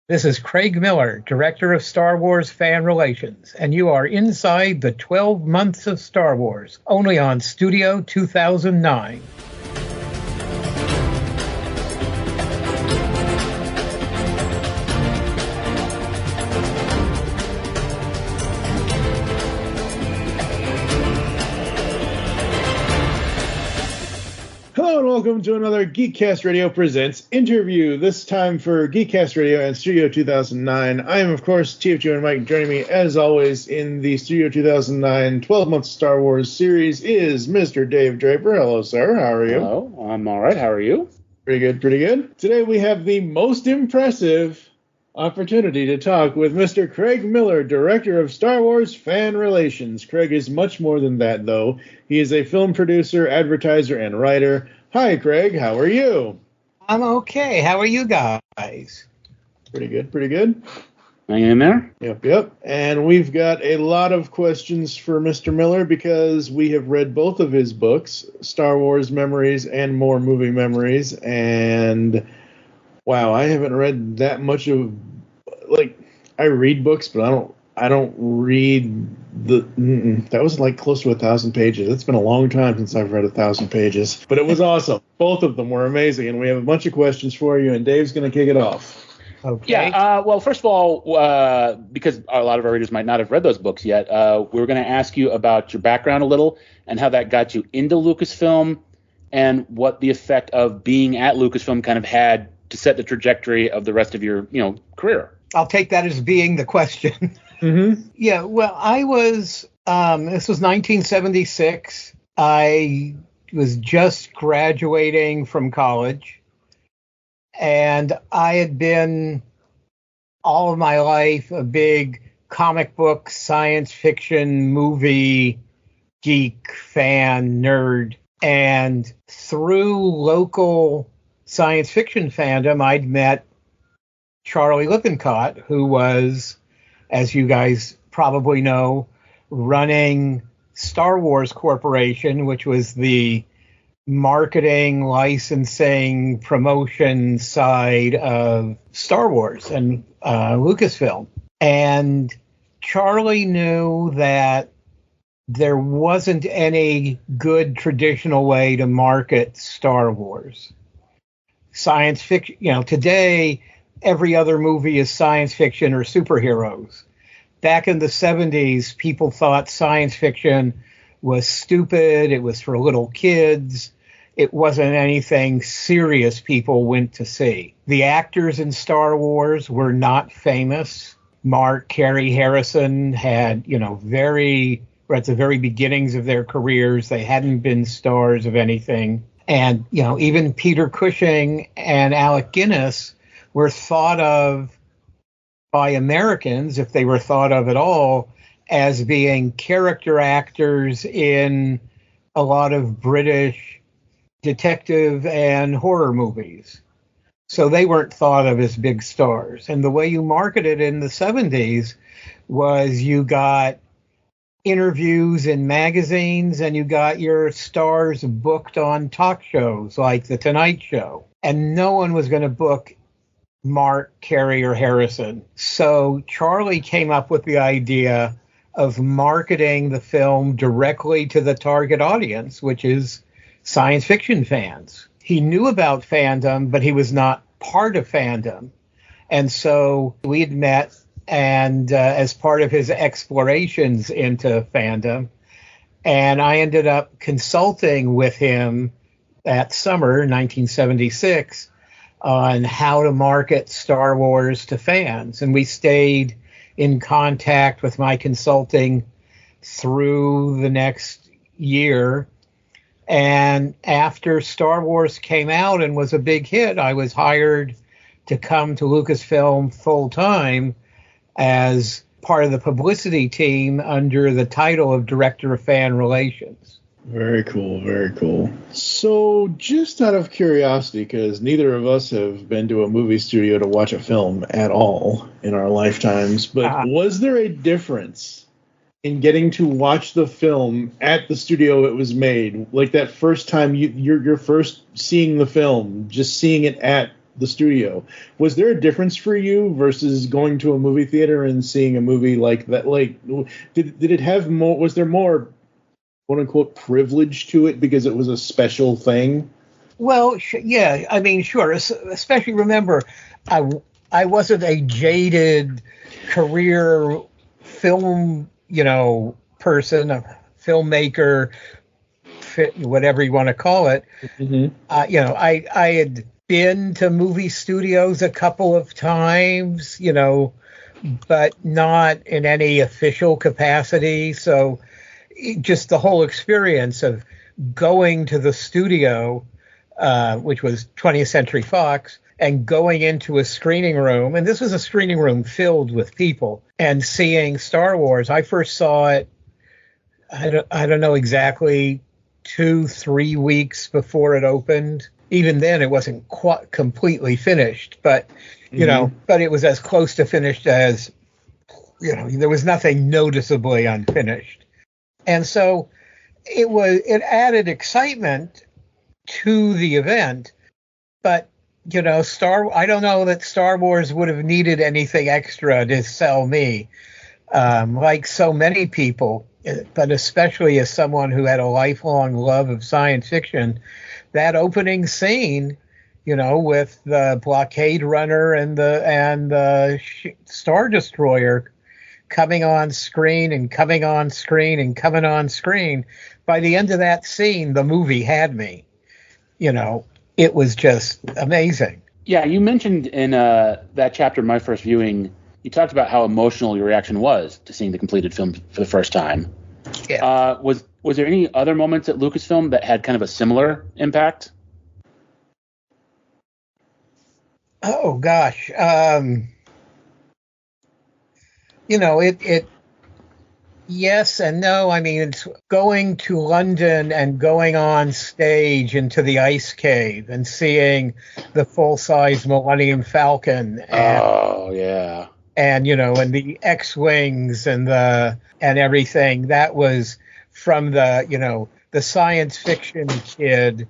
This is Craig Miller, Director of Star Wars Fan Relations, and you are inside the 12 months of Star Wars, only on Studio 2009. Hello and welcome to another Geekcast Radio Presents interview, this time for Geekcast Radio and Studio 2009. I am, of course, TFG1Mike, and joining me, as always, in the Studio 2009 12 Months Star Wars series is Mr. Dave Draper. Hello, sir. How are you? Hello. I'm all right. How are you? Pretty good, pretty good. Today we have the most impressive opportunity to talk with Mr. Craig Miller, Director of Star Wars Fan Relations. Craig is much more than that, though. He is a film producer, advertiser, and writer. Hi, Craig. How are you? I'm okay. How are you guys? Pretty good, pretty good. Hanging in there? Yep. And we've got a lot of questions for Mr. Miller because we have read both of his books, Star Wars Memories and More Movie Memories, and wow, I haven't read that much of, like, I read books, but I don't read that was like close to 1,000 pages. It's been a long time since I've read 1,000 pages, but it was awesome. Both of them were amazing, and we have a bunch of questions for you, and Dave's going to kick it off. Okay. Yeah, well, first of all, because a lot of our readers might not have read those books yet, we're going to ask you about your background a little and how that got you into Lucasfilm and what the effect of being at Lucasfilm kind of had to set the trajectory of the rest of your, career. I'll take that as being the question. Mm-hmm. Yeah, well, I was, this was 1976. I was just graduating from college, and I had been all of my life a big comic book, science fiction, movie geek, fan, nerd. And through local science fiction fandom, I'd met Charlie Lippincott, who was, as you guys probably know, running Star Wars Corporation, which was the marketing, licensing, promotion side of Star Wars and Lucasfilm. And Charlie knew that there wasn't any good traditional way to market Star Wars. Science fiction, today, every other movie is science fiction or superheroes. Back in the 70s, people thought science fiction was stupid. It was for little kids. It wasn't anything serious people went to see. The actors in Star Wars were not famous. Mark, Carey, Harrison had, were at the very beginnings of their careers. They hadn't been stars of anything. And, even Peter Cushing and Alec Guinness were thought of by Americans, if they were thought of at all, as being character actors in a lot of British detective and horror movies. So they weren't thought of as big stars. And the way you marketed in the 70s was you got interviews in magazines and you got your stars booked on talk shows like The Tonight Show. And no one was going to book Mark, Carey, or Harrison. So Charlie came up with the idea of marketing the film directly to the target audience, which is science fiction fans. He knew about fandom, but he was not part of fandom. And so we had met, and as part of his explorations into fandom, and I ended up consulting with him that summer, 1976, on how to market Star Wars to fans. And we stayed in contact with my consulting through the next year. And after Star Wars came out and was a big hit, I was hired to come to Lucasfilm full time as part of the publicity team under the title of Director of Fan Relations. Very cool, very cool. So just out of curiosity, because neither of us have been to a movie studio to watch a film at all in our lifetimes, but was there a difference in getting to watch the film at the studio it was made? Like that first time you're first seeing the film, just seeing it at the studio. Was there a difference for you versus going to a movie theater and seeing a movie like that? Like, did it have more? Was there more, quote unquote, privilege to it because it was a special thing? Well, yeah, I mean, sure. Especially remember, I wasn't a jaded career film, person, a filmmaker, whatever you want to call it. Mm-hmm. I had been to movie studios a couple of times, but not in any official capacity. So just the whole experience of going to the studio, which was 20th Century Fox, and going into a screening room, and this was a screening room filled with people, and seeing Star Wars. I first saw it, I don't know exactly, 2-3 weeks before it opened. Even then, it wasn't quite completely finished, but but it was as close to finished as, there was nothing noticeably unfinished. And so it added excitement to the event, but I don't know that Star Wars would have needed anything extra to sell me, like so many people, but especially as someone who had a lifelong love of science fiction. That opening scene, with the blockade runner and the Star Destroyer coming on screen and coming on screen and coming on screen. By the end of that scene, the movie had me. It was just amazing. Yeah, you mentioned in that chapter, My First Viewing, you talked about how emotional your reaction was to seeing the completed film for the first time. Yeah. Was there any other moments at Lucasfilm that had kind of a similar impact? Oh gosh, it. Yes and no. I mean, it's going to London and going on stage into the ice cave and seeing the full-size Millennium Falcon. And the X-wings and everything. That was from the science fiction kid.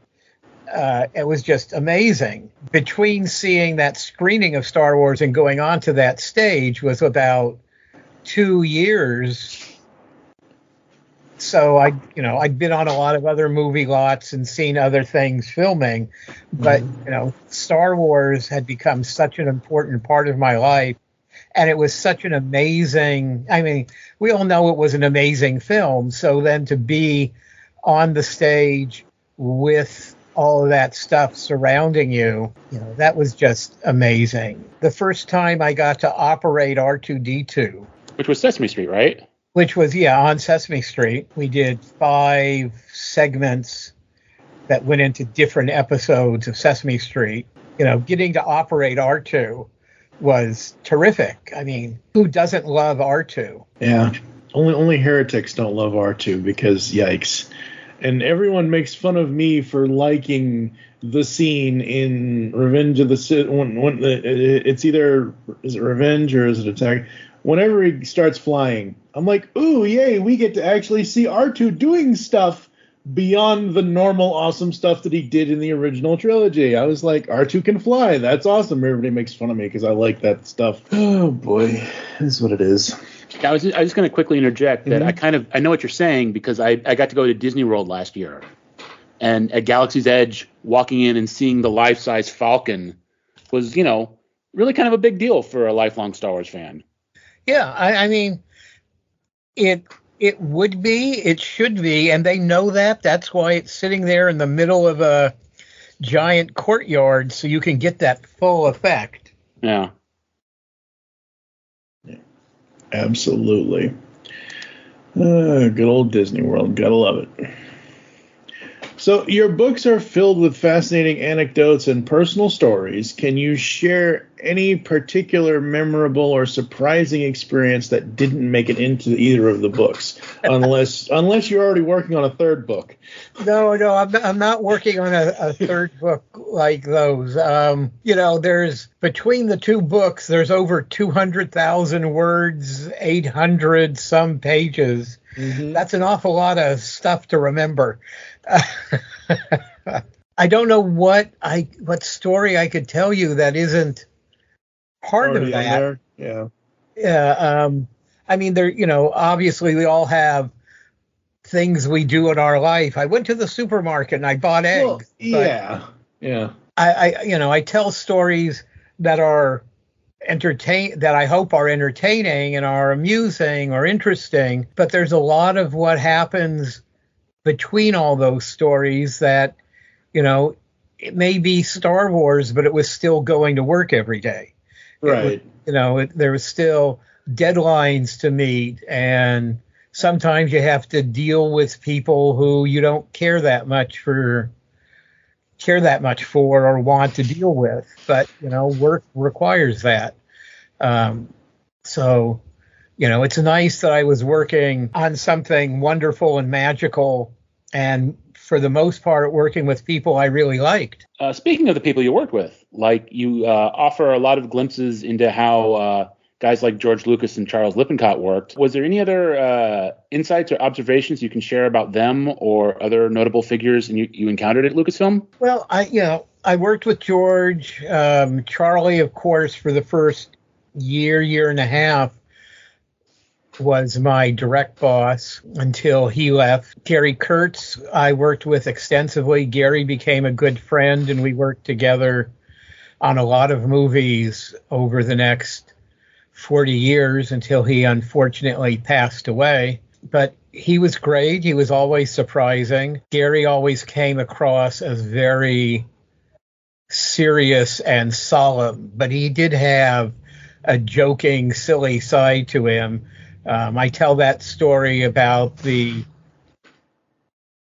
It was just amazing. Between seeing that screening of Star Wars and going on to that stage was about 2 years. So I'd been on a lot of other movie lots and seen other things filming, but Star Wars had become such an important part of my life. And it was such an amazing, we all know it was an amazing film. So then to be on the stage with all of that stuff surrounding you, that was just amazing. The first time I got to operate R2-D2. Which was Sesame Street, right? Which was, on Sesame Street. We did 5 segments that went into different episodes of Sesame Street. Getting to operate R2 was terrific. I mean, who doesn't love R2? Yeah. Only heretics don't love R2 because yikes. And everyone makes fun of me for liking the scene in Revenge of the Sith. It's either, is it Revenge or is it Attack? Whenever he starts flying, I'm like, ooh, yay, we get to actually see R2 doing stuff beyond the normal awesome stuff that he did in the original trilogy. I was like, R2 can fly. That's awesome. Everybody makes fun of me because I like that stuff. Oh, boy. This is what it is. I was just going to quickly interject that I know what you're saying because I got to go to Disney World last year. And at Galaxy's Edge, walking in and seeing the life-size Falcon was, really kind of a big deal for a lifelong Star Wars fan. Yeah, I mean, it would be, it should be, and they know that. That's why it's sitting there in the middle of a giant courtyard, so you can get that full effect. Yeah. Absolutely. Good old Disney World. Gotta love it. So your books are filled with fascinating anecdotes and personal stories. Can you share any particular memorable or surprising experience that didn't make it into either of the books, unless you're already working on a third book? No, I'm not working on a third book like those. There's between the two books, there's over 200,000 words, 800 some pages. Mm-hmm. That's an awful lot of stuff to remember. I don't know what story I could tell you that isn't part Already of that. there? Yeah. Yeah. I mean, obviously we all have things we do in our life. I went to the supermarket and I bought eggs. Well, yeah. Yeah. I tell stories that are that I hope are entertaining and are amusing or interesting, but there's a lot of what happens between all those stories that, it may be Star Wars, but it was still going to work every day. Right. There was still deadlines to meet, and sometimes you have to deal with people who you don't care that much for or want to deal with, but work requires that. So it's nice that I was working on something wonderful and magical, and for the most part working with people I really liked. Speaking of the people you worked with, like you offer a lot of glimpses into how guys like George Lucas and Charles Lippincott worked. Was there any other insights or observations you can share about them or other notable figures you encountered at Lucasfilm? Well, I worked with George. Charlie, of course, for the first year and a half was my direct boss until he left. Gary Kurtz, I worked with extensively. Gary became a good friend, and we worked together on a lot of movies over the next 40 years until he unfortunately passed away. But he was great. He was always surprising. Gary always came across as very serious and solemn, but he did have a joking, silly side to him. I tell that story about the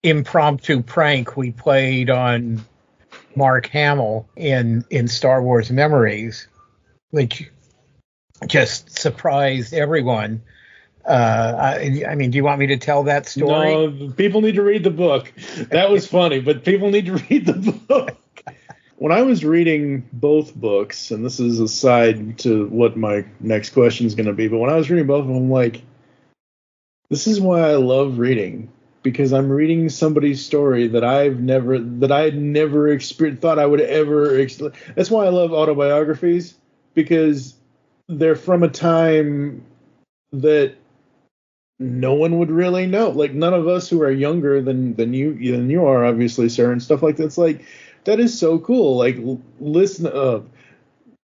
impromptu prank we played on Mark Hamill in Star Wars Memories, which just surprised everyone. I mean, do you want me to tell that story? No, people need to read the book. That was funny, but people need to read the book. When I was reading both books, and this is aside to what my next question is going to be, but when I was reading both of them, I'm like, this is why I love reading, because I'm reading somebody's story that I had never experienced, thought I would ever. That's why I love autobiographies, because they're from a time that no one would really know. Like, none of us who are younger than you are, obviously, sir, and stuff like that. It's like, that is so cool. Like, listen,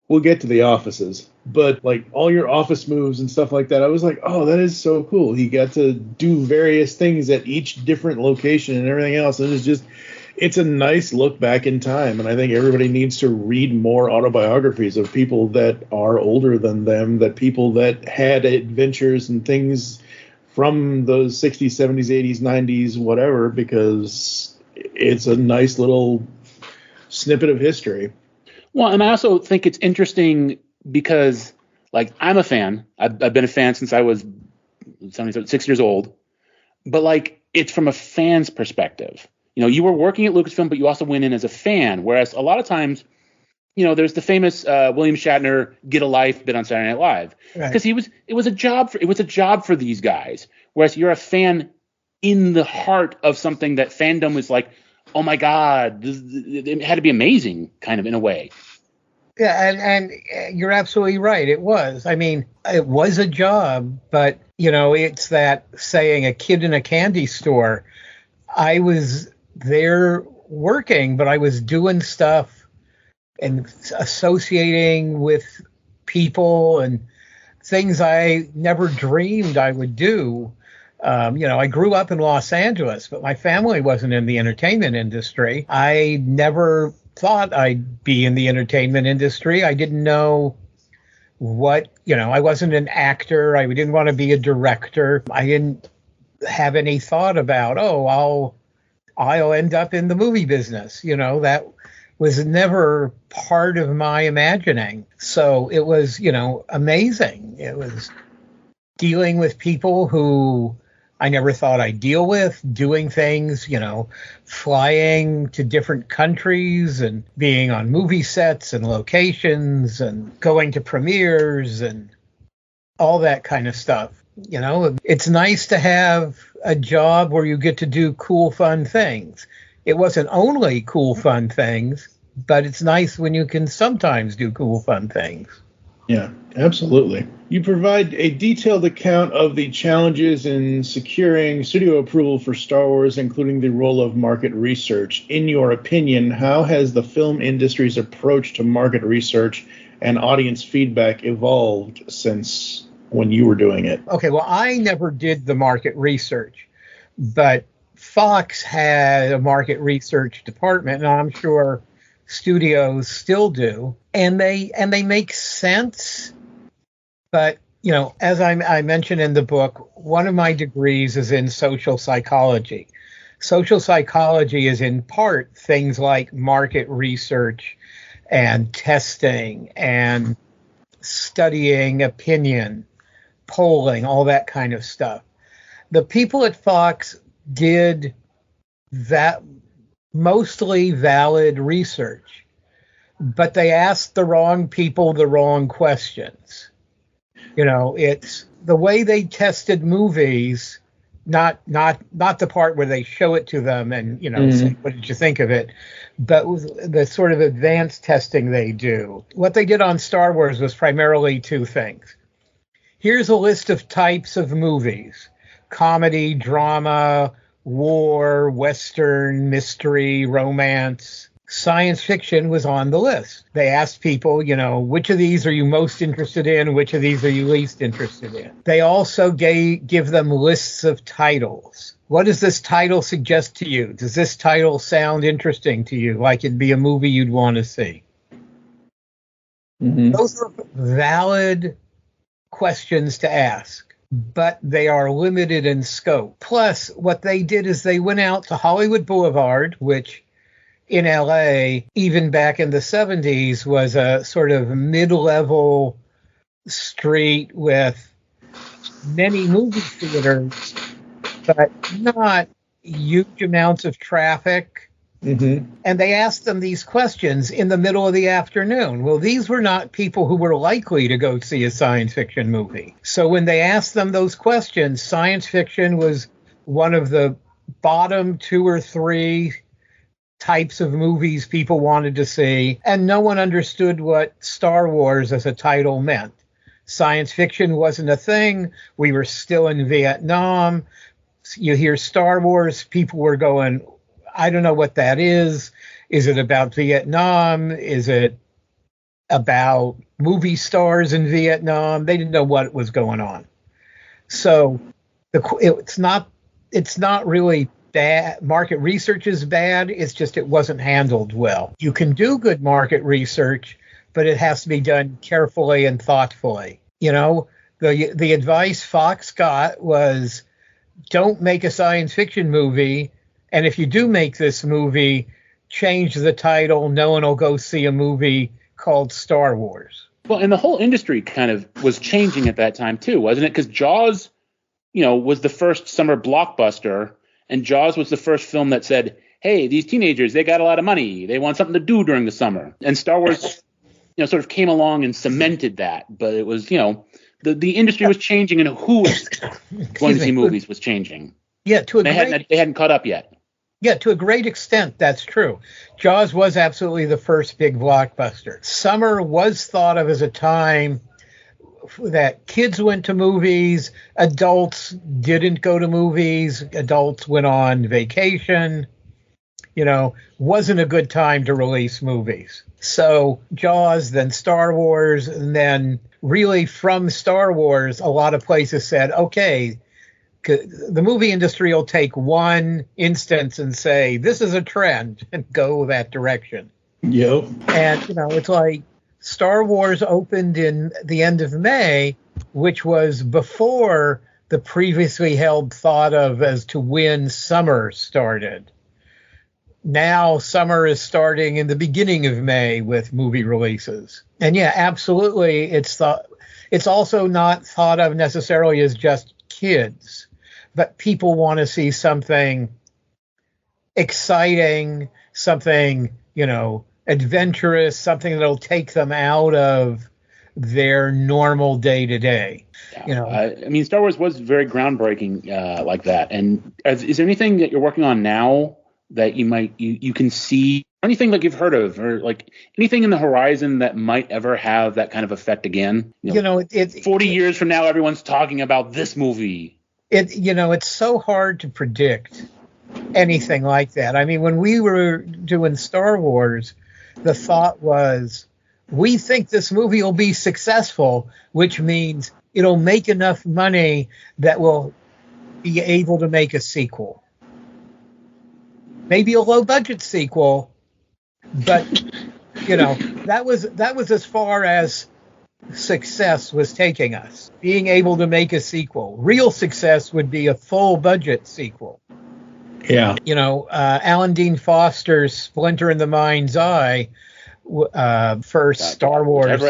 we'll get to the offices, but like all your office moves and stuff like that, I was like, oh, that is so cool. He got to do various things at each different location and everything else. And it's a nice look back in time. And I think everybody needs to read more autobiographies of people that are older than them, that people that had adventures and things from those 60s, 70s, 80s, 90s, whatever, because it's a nice little snippet of history. Well, and I also think it's interesting because, like, I'm a fan. I've been a fan since I was 6 years old. But, like, it's from a fan's perspective. You were working at Lucasfilm, but you also went in as a fan. Whereas a lot of times, there's the famous William Shatner "Get a Life" bit on Saturday Night Live, because it was a job for these guys. Whereas you're a fan in the heart of something that fandom was like, oh my God, it had to be amazing, kind of, in a way. Yeah, and you're absolutely right. It was. I mean, it was a job, but, it's that saying, a kid in a candy store. I was there working, but I was doing stuff and associating with people and things I never dreamed I would do. I grew up in Los Angeles, but my family wasn't in the entertainment industry. I never thought I'd be in the entertainment industry. I didn't know I wasn't an actor. I didn't want to be a director. I didn't have any thought about, I'll end up in the movie business. That was never part of my imagining. So it was, amazing. It was dealing with people who I never thought I'd deal with, doing things, flying to different countries and being on movie sets and locations and going to premieres and all that kind of stuff. It's nice to have a job where you get to do cool, fun things. it wasn't only cool, fun things, but it's nice when you can sometimes do cool, fun things. Yeah, absolutely. You provide a detailed account of the challenges in securing studio approval for Star Wars, including the role of market research. In your opinion, how has the film industry's approach to market research and audience feedback evolved since when you were doing it? Okay, well, I never did the market research, but Fox had a market research department, and I'm sure studios still do, and they make sense. But as I mentioned in the book, one of my degrees is in social psychology. Social psychology is in part things like market research and testing and studying opinion, polling, all that kind of stuff. The people at Fox did that mostly valid research, but they asked the wrong people the wrong questions. It's the way they tested movies, not the part where they show it to them and say, what did you think of it, but the sort of advanced testing they do. What they did on Star Wars was primarily two things. Here's a list of types of movies: comedy, drama, war, western, mystery, romance. Science fiction was on the list. They asked people, which of these are you most interested in? Which of these are you least interested in? They also give them lists of titles. What does this title suggest to you? Does this title sound interesting to you? Like it'd be a movie you'd want to see? Mm-hmm. Those are valid questions to ask, but they are limited in scope. Plus, what they did is they went out to Hollywood Boulevard, which in LA, even back in the 70s, was a sort of mid-level street with many movie theaters, but not huge amounts of traffic. Mm-hmm. And they asked them these questions in the middle of the afternoon. Well, these were not people who were likely to go see a science fiction movie. So when they asked them those questions, science fiction was one of the bottom 2 or 3 types of movies people wanted to see, and no one understood what Star Wars as a title meant. Science fiction wasn't a thing. We were still in Vietnam. You hear Star Wars, people were going, I don't know what that is. Is it about Vietnam? Is it about movie stars in Vietnam? They didn't know what was going on. So it's not really bad. Market research is bad. It's just it wasn't handled well. You can do good market research, but it has to be done carefully and thoughtfully. The advice Fox got was, don't make a science fiction movie, and if you do make this movie, change the title. No one will go see a movie called Star Wars. Well, and the whole industry kind of was changing at that time too, wasn't it? Because Jaws, was the first summer blockbuster. And Jaws was the first film that said, hey, these teenagers, they got a lot of money. They want something to do during the summer. And Star Wars, sort of came along and cemented that. But it was, the industry was changing and who was going to see movies was changing. Yeah, they hadn't caught up yet. Yeah, to a great extent, that's true. Jaws was absolutely the first big blockbuster. Summer was thought of as a time that kids went to movies, adults didn't go to movies, adults went on vacation, wasn't a good time to release movies. So Jaws, then Star Wars, and then really from Star Wars, a lot of places said, okay, the movie industry will take one instance and say, this is a trend, and go that direction. Yep. And, it's like, Star Wars opened in the end of May, which was before the previously held thought of as to when summer started. Now summer is starting in the beginning of May with movie releases. And yeah, absolutely, it's also not thought of necessarily as just kids, but people want to see something exciting, something, adventurous, something that'll take them out of their normal day-to-day. Star Wars was very groundbreaking like that. And is there anything that you're working on now that you can see, anything like you've heard of, or like anything in the horizon that might ever have that kind of effect again? 40 years from now, everyone's talking about this movie. It's so hard to predict anything like that. I mean, when we were doing Star Wars, the thought was, we think this movie will be successful, which means it'll make enough money that we'll be able to make a sequel. Maybe a low budget sequel, but that was as far as success was taking us. Being able to make a sequel. Real success would be a full budget sequel. Yeah. Alan Dean Foster's Splinter in the Mind's Eye, first Star Wars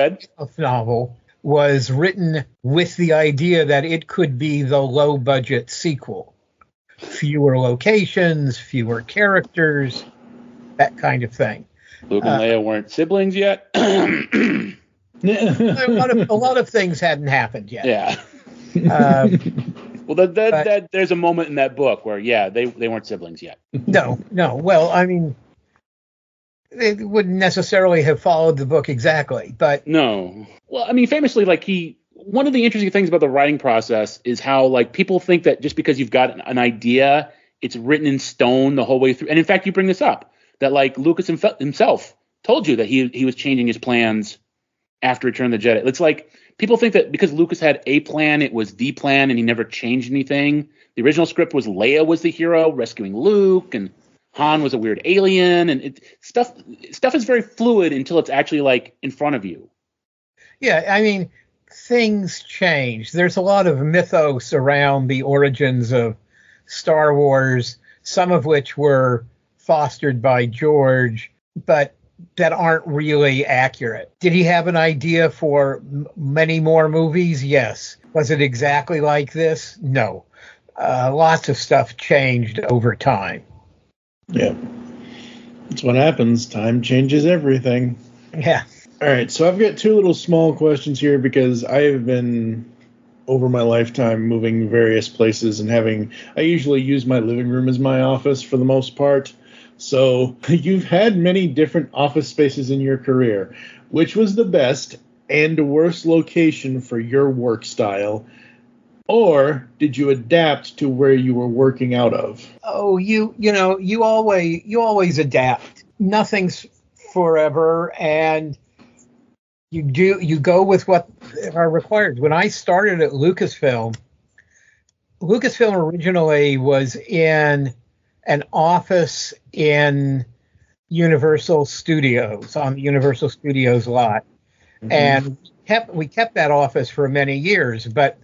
novel, was written with the idea that it could be the low budget sequel. Fewer locations, fewer characters, that kind of thing. Luke and Leia weren't siblings yet. a lot of things hadn't happened yet. Yeah. Well, there's a moment in that book where, they weren't siblings yet. No. Well, I mean, it wouldn't necessarily have followed the book exactly, but no. Well, I mean, famously, one of the interesting things about the writing process is how, people think that just because you've got an idea, it's written in stone the whole way through. And in fact, you bring this up, that Lucas himself told you that he was changing his plans after Return of the Jedi. It's like people think that because Lucas had a plan, it was the plan, and he never changed anything. The original script was Leia was the hero rescuing Luke, and Han was a weird alien, and stuff is very fluid until it's actually in front of you. Yeah, I mean, things change. There's a lot of mythos around the origins of Star Wars, some of which were fostered by George, but that aren't really accurate. Did he have an idea for many more movies? Yes. Was it exactly like this? No. Lots of stuff changed over time. Yeah. That's what happens. Time changes everything. Yeah. All right, so I've got two little small questions here because I have been, over my lifetime, moving various places and I usually use my living room as my office for the most part. So you've had many different office spaces in your career. Which was the best and worst location for your work style? Or did you adapt to where you were working out of? Oh, you always adapt. Nothing's forever, and you go with what are required. When I started at Lucasfilm originally was in an office in Universal Studios, on the Universal Studios lot. Mm-hmm. And we kept that office for many years, but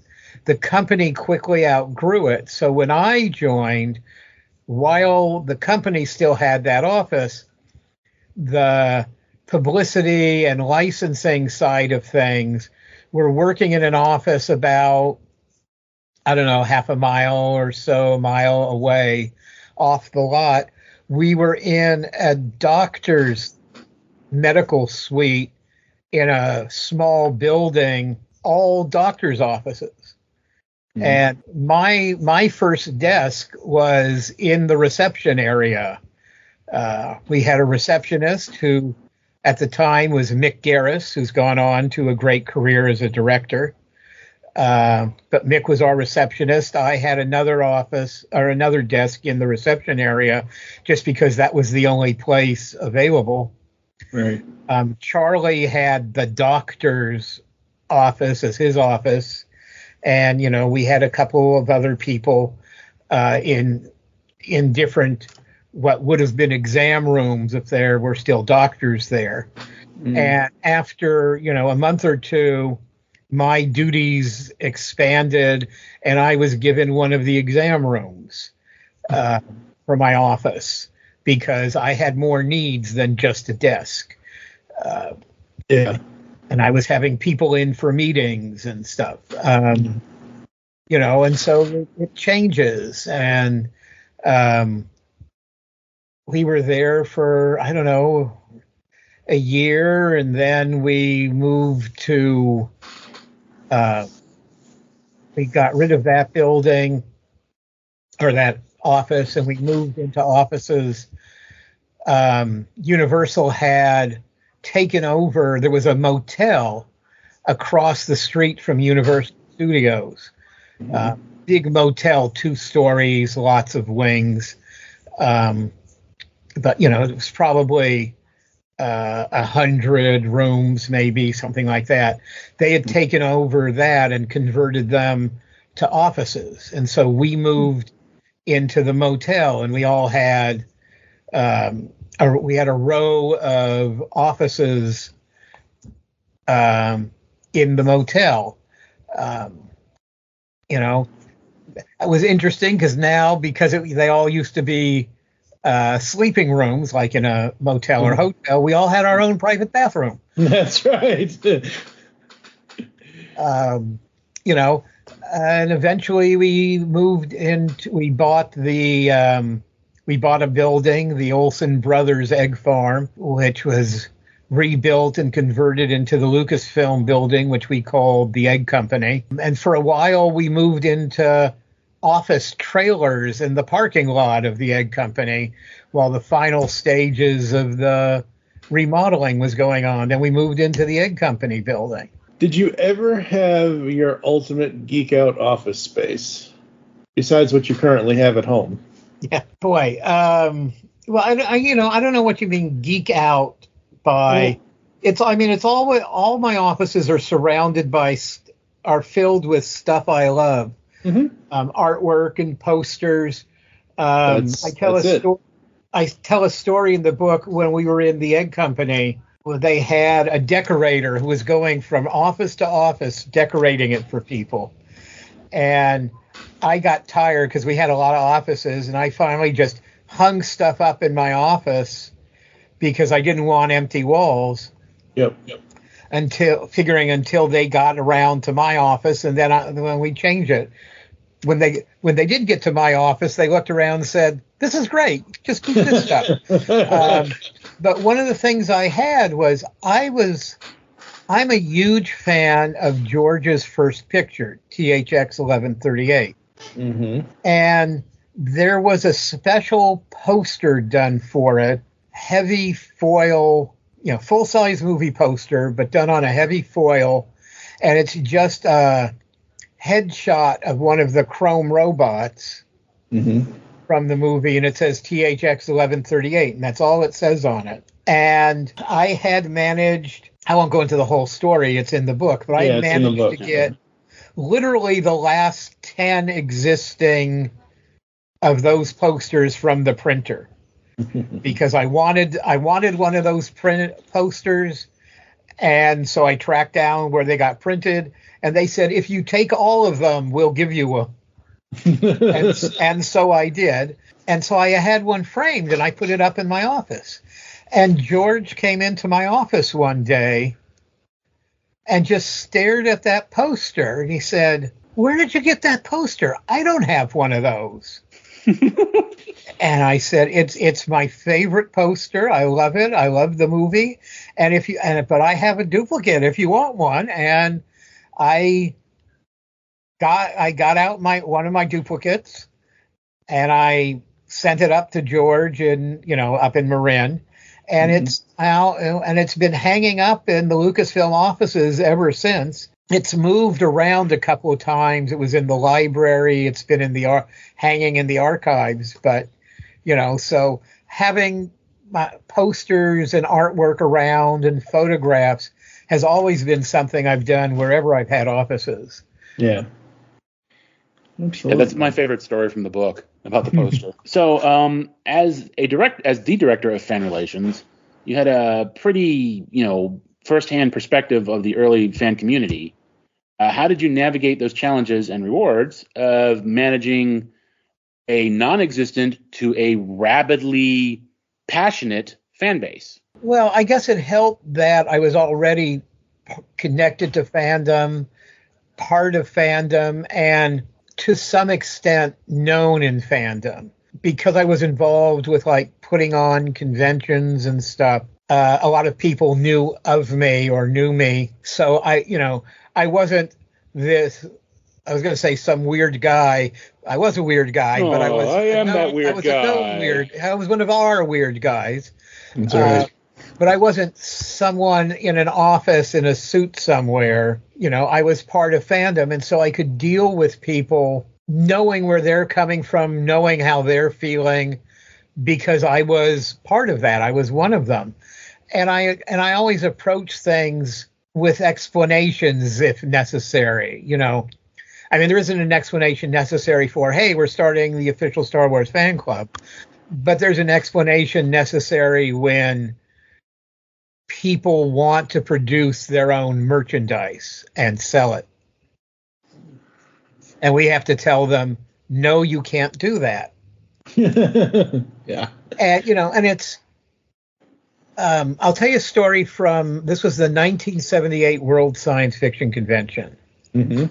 the company quickly outgrew it. So when I joined, while the company still had that office, the publicity and licensing side of things were working in an office about, half a mile away off the lot. We were in a doctor's medical suite in a small building, all doctor's offices. Mm-hmm. And my first desk was in the reception area. We had a receptionist who at the time was Mick Garris, who's gone on to a great career as a director. But Mick was our receptionist. I had another desk in the reception area just because that was the only place available. Right. Charlie had the doctor's office as his office. And, we had a couple of other people in different, what would have been exam rooms if there were still doctors there. Mm. And after, a month or two, my duties expanded and I was given one of the exam rooms for my office because I had more needs than just a desk. Yeah. And I was having people in for meetings and stuff, and so it changes. And we were there for, a year, and then we moved to, we got rid of that building or that office, and we moved into offices. Universal had taken over. There was a motel across the street from Universal Studios. Big motel, 2 stories, lots of wings. But it was probably 100 rooms, maybe something like that. They had taken over that and converted them to offices, and so we moved into the motel, and we all had we had a row of offices in the motel. It was interesting because now, they all used to be sleeping rooms, like in a motel or hotel, we all had our own private bathroom. That's right. And eventually we bought a building, the Olsen Brothers Egg Farm, which was rebuilt and converted into the Lucasfilm building, which we called the Egg Company. And for a while we moved into office trailers in the parking lot of the Egg Company while the final stages of the remodeling was going on. Then we moved into the Egg Company building. Did you ever have your ultimate geek out office space besides what you currently have at home? Yeah, boy. Well, I don't know what you mean geek out by. All my offices are surrounded by, are filled with stuff I love. Artwork and posters. I tell a story in the book when we were in the Egg Company. They had a decorator who was going from office to office decorating it for people. And I got tired because we had a lot of offices, and I finally just hung stuff up in my office because I didn't want empty walls. Yep. Until they got around to my office, and then when we changed it. When they did get to my office, they looked around and said, "This is great. Just keep this stuff." But one of the things I had was I'm a huge fan of George's first picture, THX 1138. And there was a special poster done for it, heavy foil, full-size movie poster, but done on a heavy foil. And it's just a headshot of one of the chrome robots from the movie, and it says THX 1138, and that's all it says on it. And I had managed, I won't go into the whole story, it's in the book, but I managed to get literally the last 10 existing of those posters from the printer because I wanted one of those printed posters. And so I tracked down where they got printed, and they said, if you take all of them, we'll give you one. and so I did. And so I had one framed, and I put it up in my office. And George came into my office one day and just stared at that poster. And he said, "Where did you get that poster? I don't have one of those." And I said, it's my favorite poster. I love it. I love the movie. But I have a duplicate if you want one. And I got out one of my duplicates, and I sent it up to George up in Marin. And it's out, and it's been hanging up in the Lucasfilm offices ever since. It's moved around a couple of times. It was in the library. It's been hanging in the archives. But, so having my posters and artwork around and photographs has always been something I've done wherever I've had offices. Yeah. Absolutely. Yeah, that's my favorite story from the book about the poster. So, as the director of fan relations, you had a pretty, firsthand perspective of the early fan community. How did you navigate those challenges and rewards of managing a non-existent to a rabidly passionate fan base? Well, I guess it helped that I was already connected to fandom, part of fandom, and to some extent known in fandom because I was involved with putting on conventions and stuff. A lot of people knew of me or knew me. So I wasn't this I was going to say some weird guy. I was a weird guy, but I was. that weird guy. I was one of our weird guys. That's right. But I wasn't someone in an office in a suit somewhere. I was part of fandom, and so I could deal with people knowing where they're coming from, knowing how they're feeling, because I was part of that. I was one of them. And I always approach things with explanations if necessary. There isn't an explanation necessary for, hey, we're starting the official Star Wars fan club. But there's an explanation necessary when people want to produce their own merchandise and sell it. And we have to tell them, no, you can't do that. Yeah. And it's, I'll tell you a story this was the 1978 World Science Fiction Convention. Mm-hmm.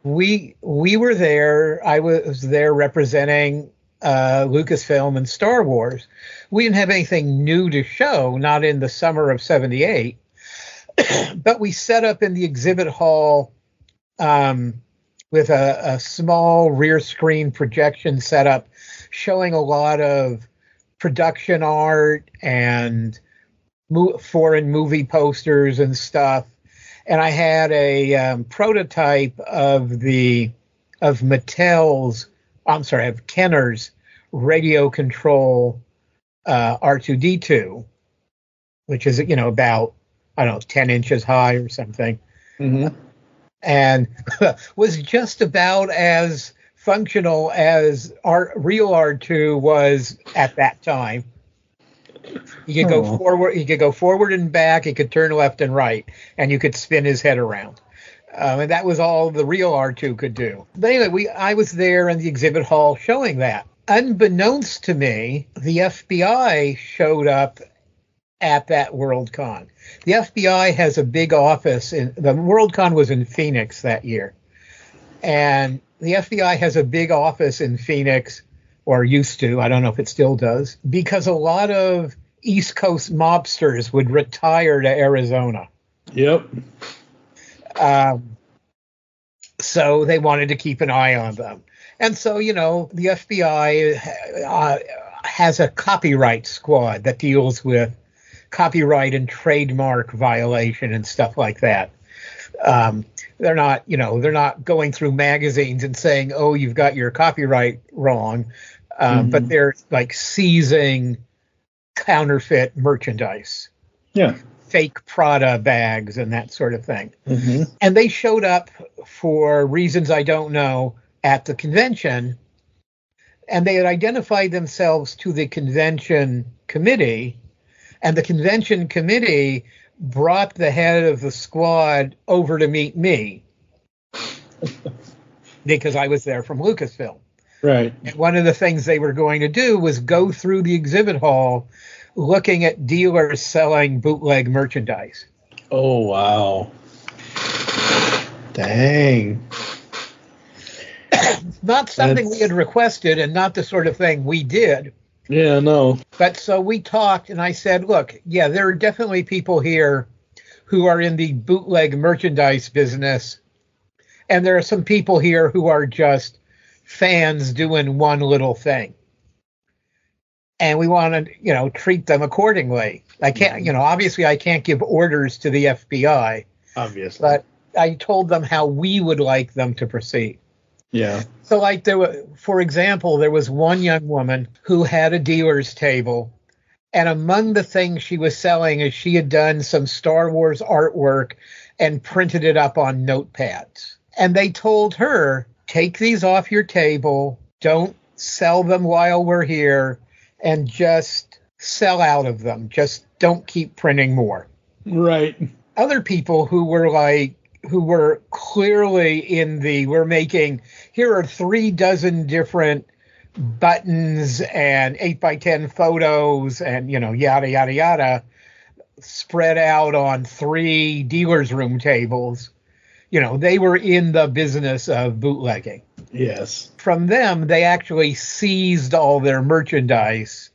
We were there. I was there representing Lucasfilm and Star Wars. We didn't have anything new to show, not in the summer of 78, but we set up in the exhibit hall with a small rear screen projection setup showing a lot of production art and foreign movie posters and stuff. And I had a prototype of Kenner's radio control R2-D2, which is, about, 10 inches high or something. Mm-hmm. And was just about as functional as our real R2 was at that time. He could go forward. He could go forward and back. He could turn left and right, and you could spin his head around. And that was all the real R2 could do. But anyway, I was there in the exhibit hall showing that. Unbeknownst to me, the FBI showed up at that Worldcon. The FBI has a big office the Worldcon was in Phoenix that year, and the FBI has a big office in Phoenix. Or used to, I don't know if it still does, because a lot of East Coast mobsters would retire to Arizona. Yep. So they wanted to keep an eye on them. And so, the FBI has a copyright squad that deals with copyright and trademark violation and stuff like that. They're not going through magazines and saying, oh, you've got your copyright wrong. But they're like seizing counterfeit merchandise. Yeah. Fake Prada bags and that sort of thing. Mm-hmm. And they showed up for reasons I don't know at the convention. And they had identified themselves to the convention committee. And the convention committee brought the head of the squad over to meet me because I was there from Lucasfilm. Right. And one of the things they were going to do was go through the exhibit hall looking at dealers selling bootleg merchandise. Oh, wow. Dang. Not something we had requested and not the sort of thing we did. Yeah, no. But so we talked and I said, look, yeah, there are definitely people here who are in the bootleg merchandise business. And there are some people here who are just fans doing one little thing. And we want to, treat them accordingly. I can't, obviously I can't give orders to the FBI. Obviously. But I told them how we would like them to proceed. Yeah. So for example, there was one young woman who had a dealer's table. And among the things she was selling is she had done some Star Wars artwork and printed it up on notepads. And they told her, take these off your table, don't sell them while we're here, and just sell out of them. Just don't keep printing more. Right. Other people who were clearly here are 36 different buttons and 8x10 photos and, yada, yada, yada, spread out on 3 dealer's room tables. They were in the business of bootlegging. Yes. From them, they actually seized all their merchandise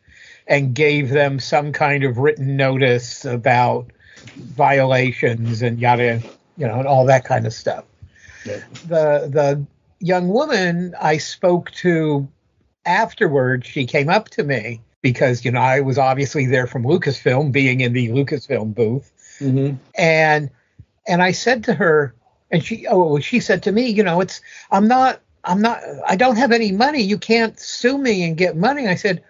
and gave them some kind of written notice about violations and yada, and all that kind of stuff. Yep. The young woman I spoke to afterwards, she came up to me because, I was obviously there from Lucasfilm, being in the Lucasfilm booth. Mm-hmm. And I said to her, and she said to me, I don't have any money. You can't sue me and get money. I said,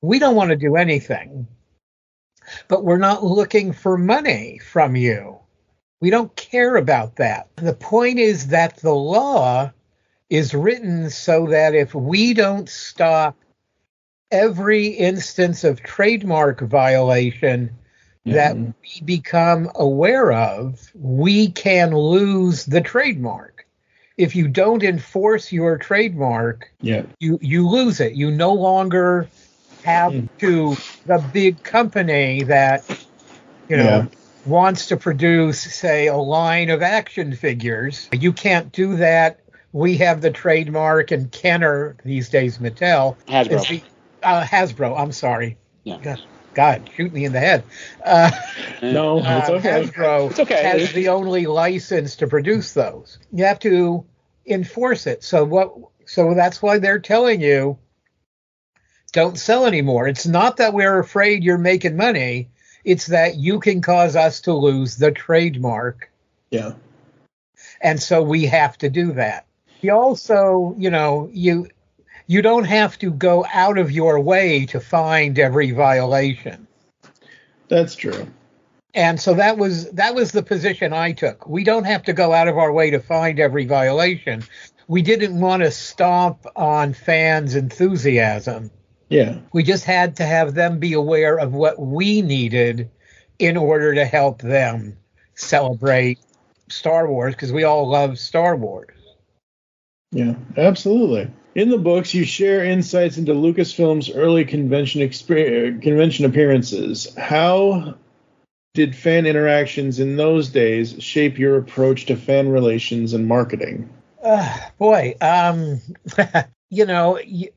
we don't want to do anything, but we're not looking for money from you. We don't care about that. The point is that the law is written so that if we don't stop every instance of trademark violation that we become aware of, we can lose the trademark. If you don't enforce your trademark, you lose it. You no longer have to the big company that wants to produce, say, a line of action figures. You can't do that. We have the trademark, and Kenner, these days Mattel, Hasbro. I'm sorry. Yeah. God, shoot me in the head. No, it's okay. Hasbro has the only license to produce those. You have to enforce it. So that's why they're telling you, don't sell anymore. It's not that we're afraid you're making money. It's that you can cause us to lose the trademark. Yeah. And so we have to do that. You also, you don't have to go out of your way to find every violation. That's true. And so that was the position I took. We don't have to go out of our way to find every violation. We didn't want to stomp on fans' enthusiasm. Yeah. We just had to have them be aware of what we needed in order to help them celebrate Star Wars, because we all love Star Wars. Yeah, absolutely. In the books, you share insights into Lucasfilm's early convention appearances. How did fan interactions in those days shape your approach to fan relations and marketing?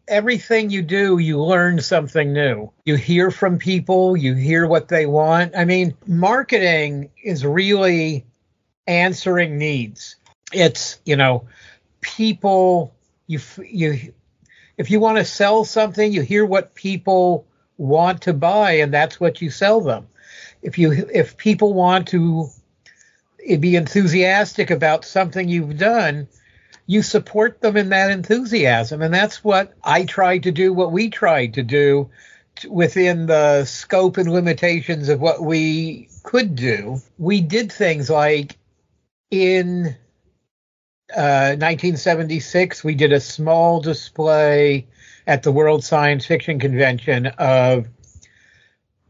Everything you do, you learn something new. You hear from people, you hear what they want. I mean, marketing is really answering needs. It's, people, if you want to sell something, you hear what people want to buy, and that's what you sell them. If people want to be enthusiastic about something you've done, you support them in that enthusiasm. And that's what I tried to do, what we tried to do within the scope and limitations of what we could do. We did things like in 1976, we did a small display at the World Science Fiction Convention of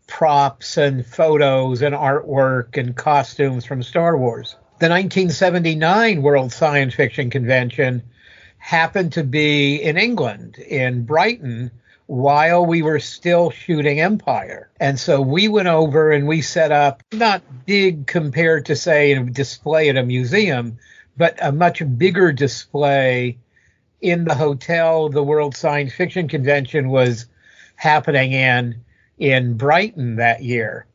props and photos and artwork and costumes from Star Wars. The 1979 World Science Fiction Convention happened to be in England, in Brighton, while we were still shooting Empire. And so we went over and we set up, not big compared to, say, a display at a museum, but a much bigger display in the hotel the World Science Fiction Convention was happening in Brighton that year.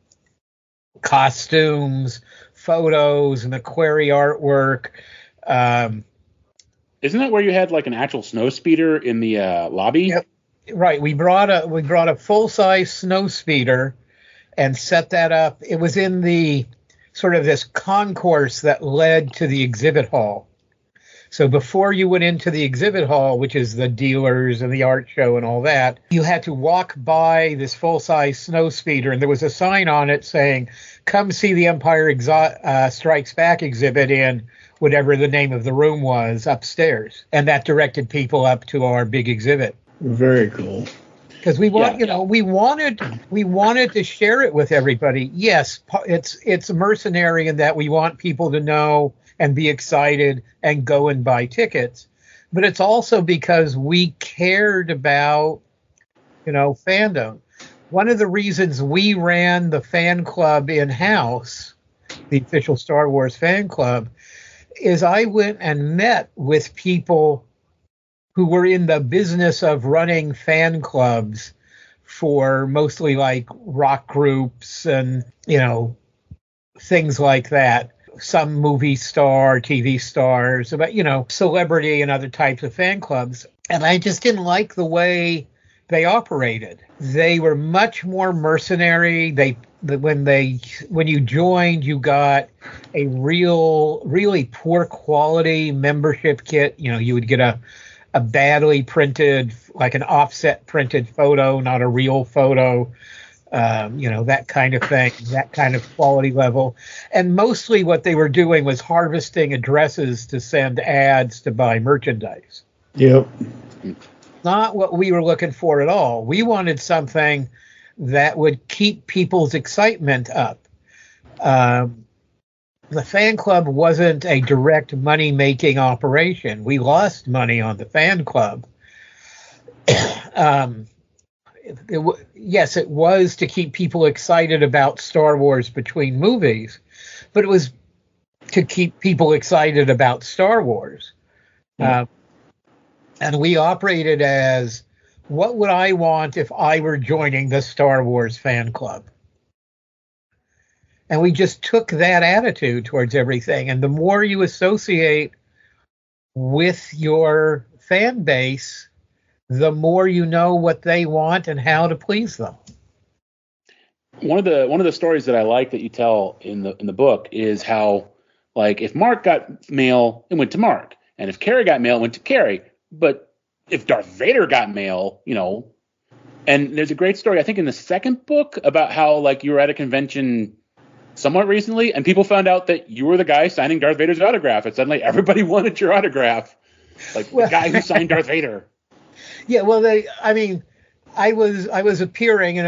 Costumes, photos, and McQuarrie artwork. Isn't that where you had like an actual snow speeder in the lobby? Yep. Right. We brought a full-size snow speeder and set that up. It was in the sort of this concourse that led to the exhibit hall. So before you went into the exhibit hall, which is the dealers and the art show and all that, you had to walk by this full-size snow speeder, and there was a sign on it saying, "Come see the Empire Strikes Back exhibit in whatever the name of the room was upstairs." And that directed people up to our big exhibit. Very cool. Because we wanted to share it with everybody. Yes, it's mercenary in that we want people to know and be excited and go and buy tickets, but it's also because we cared about, fandom. One of the reasons we ran the fan club in-house, the official Star Wars fan club, is I went and met with people who were in the business of running fan clubs for mostly like rock groups and, things like that. some movie star, TV stars, about, celebrity and other types of fan clubs. And I just didn't like the way they operated. They were much more mercenary. When you joined, you got a really poor quality membership kit. You would get a badly printed, like an offset printed photo, not a real photo. That kind of thing, that kind of quality level. And mostly what they were doing was harvesting addresses to send ads to buy merchandise. Yep. Not what we were looking for at all. We wanted something that would keep people's excitement up. The fan club wasn't a direct money-making operation. We lost money on the fan club. Yes, it was to keep people excited about Star Wars between movies, but it was to keep people excited about Star Wars. And we operated as, what would I want if I were joining the Star Wars fan club? And we just took that attitude towards everything. And the more you associate with your fan base, the more you know what they want and how to please them. One of the stories that I like that you tell in the book is how, like, if Mark got mail, it went to Mark, and if Carrie got mail, it went to Carrie. But if Darth Vader got mail, and there's a great story, I think, in the second book about how, like, you were at a convention somewhat recently, and people found out that you were the guy signing Darth Vader's autograph, and suddenly everybody wanted your autograph, like the guy who signed Darth Vader. Yeah, well, I was appearing,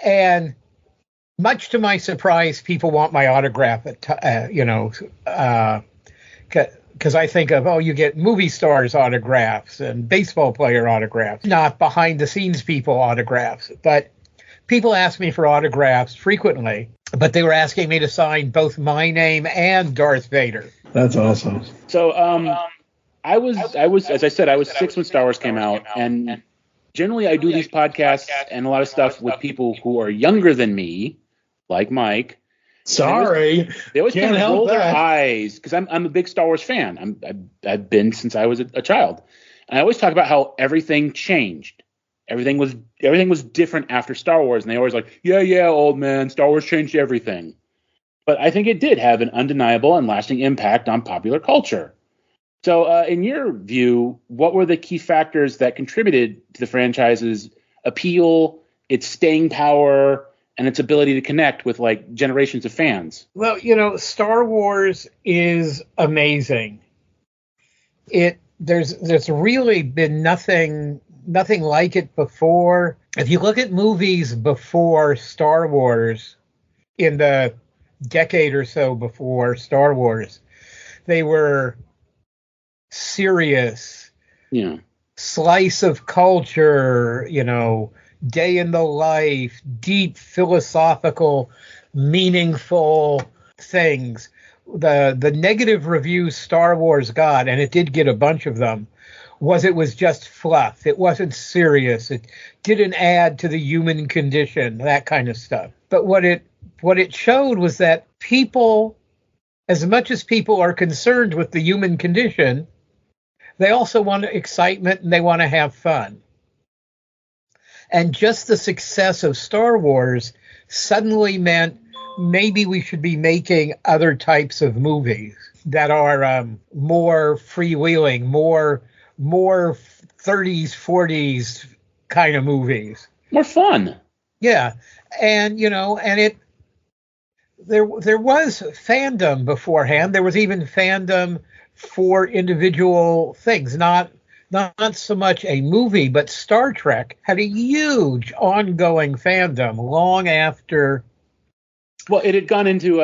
and much to my surprise, people want my autograph because I think of, you get movie stars autographs and baseball player autographs, not behind the scenes people autographs. But people ask me for autographs frequently, but they were asking me to sign both my name and Darth Vader. That's awesome. So, I was, as I said, I was 6 when Star Wars came out, and generally I do these podcasts and a lot of stuff with people who are younger than me, like Mike. Sorry, they always can't kind of help roll their that. eyes because I'm a big Star Wars fan. I've been since I was a child, and I always talk about how everything changed. Everything was different after Star Wars, and they always like, yeah, old man, Star Wars changed everything. But I think it did have an undeniable and lasting impact on popular culture. So, in your view, what were the key factors that contributed to the franchise's appeal, its staying power, and its ability to connect with, like, generations of fans? Well, Star Wars is amazing. There's really been nothing like it before. If you look at movies before Star Wars, in the decade or so before Star Wars, they were serious, slice of culture, day in the life, deep philosophical, meaningful things. The negative reviews Star Wars got, and it did get a bunch of them, it was just fluff. It wasn't serious. It didn't add to the human condition, that kind of stuff. But what it showed was that people, as much as people are concerned with the human condition, they also want excitement and they want to have fun. And just the success of Star Wars suddenly meant maybe we should be making other types of movies that are more freewheeling, more 30s, 40s kind of movies. More fun. Yeah. And, there was fandom beforehand. There was even fandom for individual things, not so much a movie, but Star Trek had a huge ongoing fandom long after. Well, it had gone into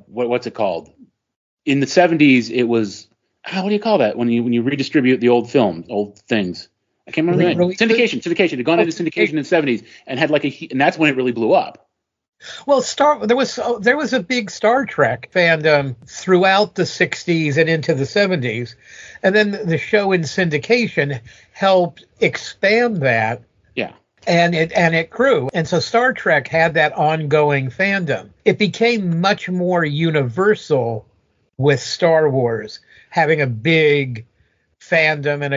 what's it called? In the 70s, it was, what do you call that when you redistribute the old things? I can't remember the name. Syndication. It had gone into syndication in the 70s and had and that's when it really blew up. Well, there was a big Star Trek fandom throughout the 60s and into the 70s, and then the show in syndication helped expand that. Yeah. And it grew. And so Star Trek had that ongoing fandom. It became much more universal with Star Wars, having a big fandom and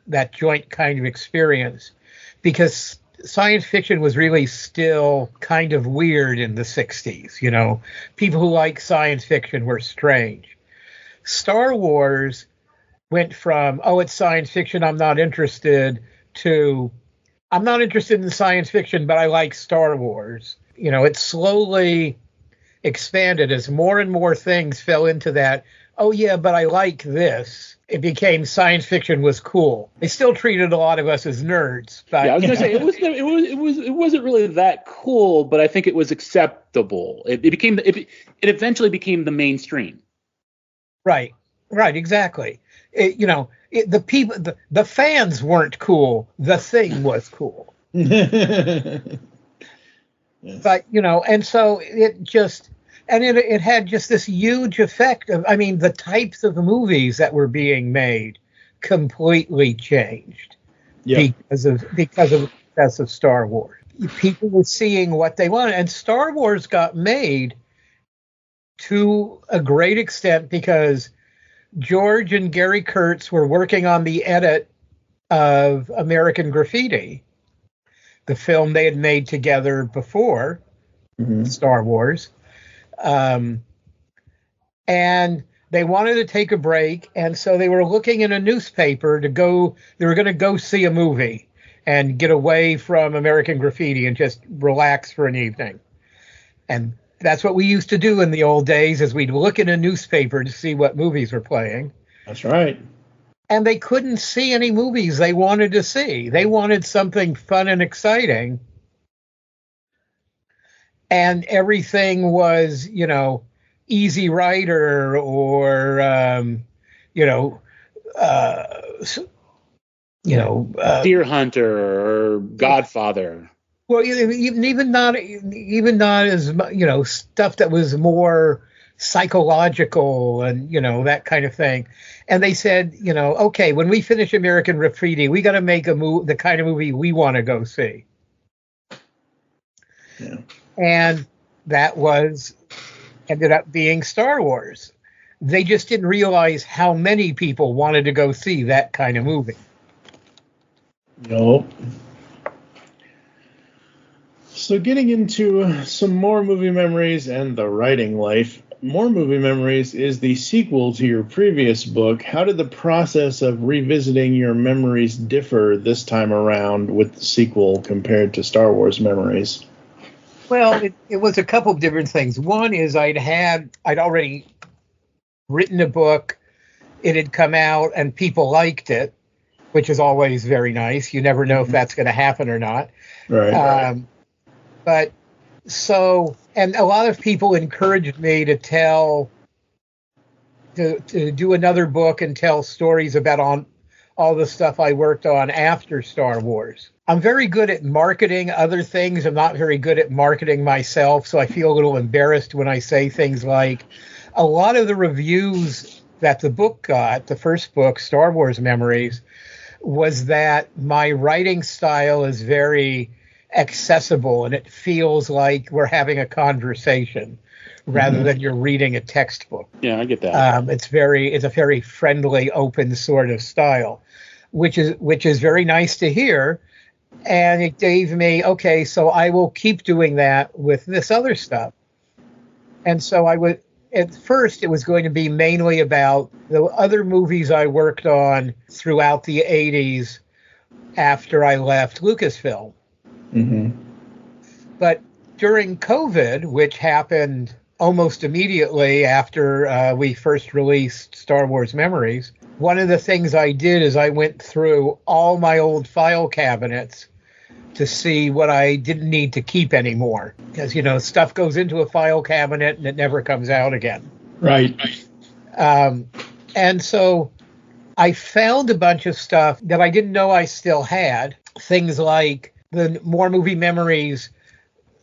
that joint kind of experience, because science fiction was really still kind of weird in the 60s. You know, people who like science fiction were strange. Star Wars went from, oh, it's science fiction, I'm not interested, to I'm not interested in science fiction, but I like Star Wars. You know, it slowly expanded as more and more things fell into that. Oh, yeah, but I like this. It became science fiction was cool. They still treated a lot of us as nerds. But yeah, I was going to say it wasn't really that cool, but I think it was acceptable. It eventually became the mainstream. Right, exactly. The fans weren't cool. The thing was cool. Yes. But, you know, and so it had just this huge effect of, I mean, the types of movies that were being made completely changed because of Star Wars. People were seeing what they wanted, and Star Wars got made to a great extent because George and Gary Kurtz were working on the edit of American Graffiti, the film they had made together before Star Wars. And they wanted to take a break, and so they were looking in a newspaper they were going to go see a movie and get away from American Graffiti and just relax for an evening. And that's what we used to do in the old days, is we'd look in a newspaper to see what movies were playing. That's right. And they couldn't see any movies they wanted to see. They wanted something fun and exciting. And everything was, you know, Easy Rider or, Deer Hunter or Godfather. Well, even not as, you know, stuff that was more psychological and, you know, that kind of thing. And they said, you know, okay, when we finish American Graffiti, we got to make the kind of movie we want to go see. Yeah. And that ended up being Star Wars. They just didn't realize how many people wanted to go see that kind of movie. Nope. So getting into some more movie memories and the writing life. More Movie Memories is the sequel to your previous book. How did the process of revisiting your memories differ this time around with the sequel compared to Star Wars Memories? Well, it was a couple of different things. One is I'd already written a book. It had come out and people liked it, which is always very nice. You never know if that's going to happen or not. Right. But so, and a lot of people encouraged me to do another book and tell stories about all the stuff I worked on after Star Wars. I'm very good at marketing other things. I'm not very good at marketing myself, so I feel a little embarrassed when I say things like, a lot of the reviews that the book got, the first book, Star Wars Memories, was that my writing style is very accessible and it feels like we're having a conversation rather than you're reading a textbook. Yeah, I get that. It's a very friendly, open sort of style, which is very nice to hear. And it gave me, okay, so I will keep doing that with this other stuff. And so at first it was going to be mainly about the other movies I worked on throughout the 80s after I left Lucasfilm. But during COVID, which happened almost immediately after we first released Star Wars Memories, one of the things I did is I went through all my old file cabinets to see what I didn't need to keep anymore. Because, you know, stuff goes into a file cabinet and it never comes out again. Right. And so I found a bunch of stuff that I didn't know I still had. Things like the More Movie Memories.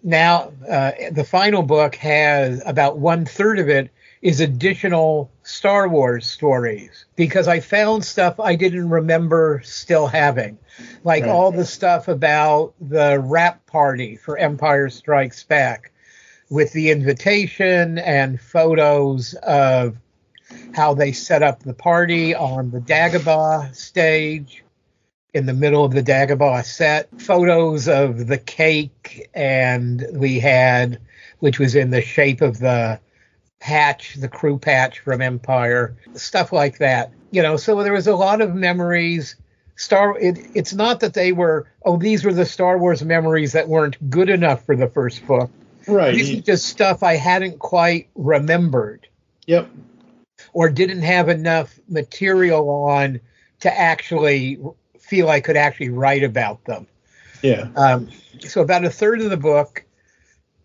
Now, the final book has about 1/3 of it is additional Star Wars stories because I found stuff I didn't remember still having, like all the stuff about the wrap party for Empire Strikes Back with the invitation and photos of how they set up the party on the Dagobah stage in the middle of the Dagobah set, photos of the cake and we had, which was in the shape of the patch, the crew patch from Empire, stuff like that. So there was a lot of memories. It's not that they were, these were the Star Wars memories that weren't good enough for the first book. Right. This is just stuff I hadn't quite remembered. Yep. Or didn't have enough material on to actually feel I could actually write about them. Yeah. So about a third of the book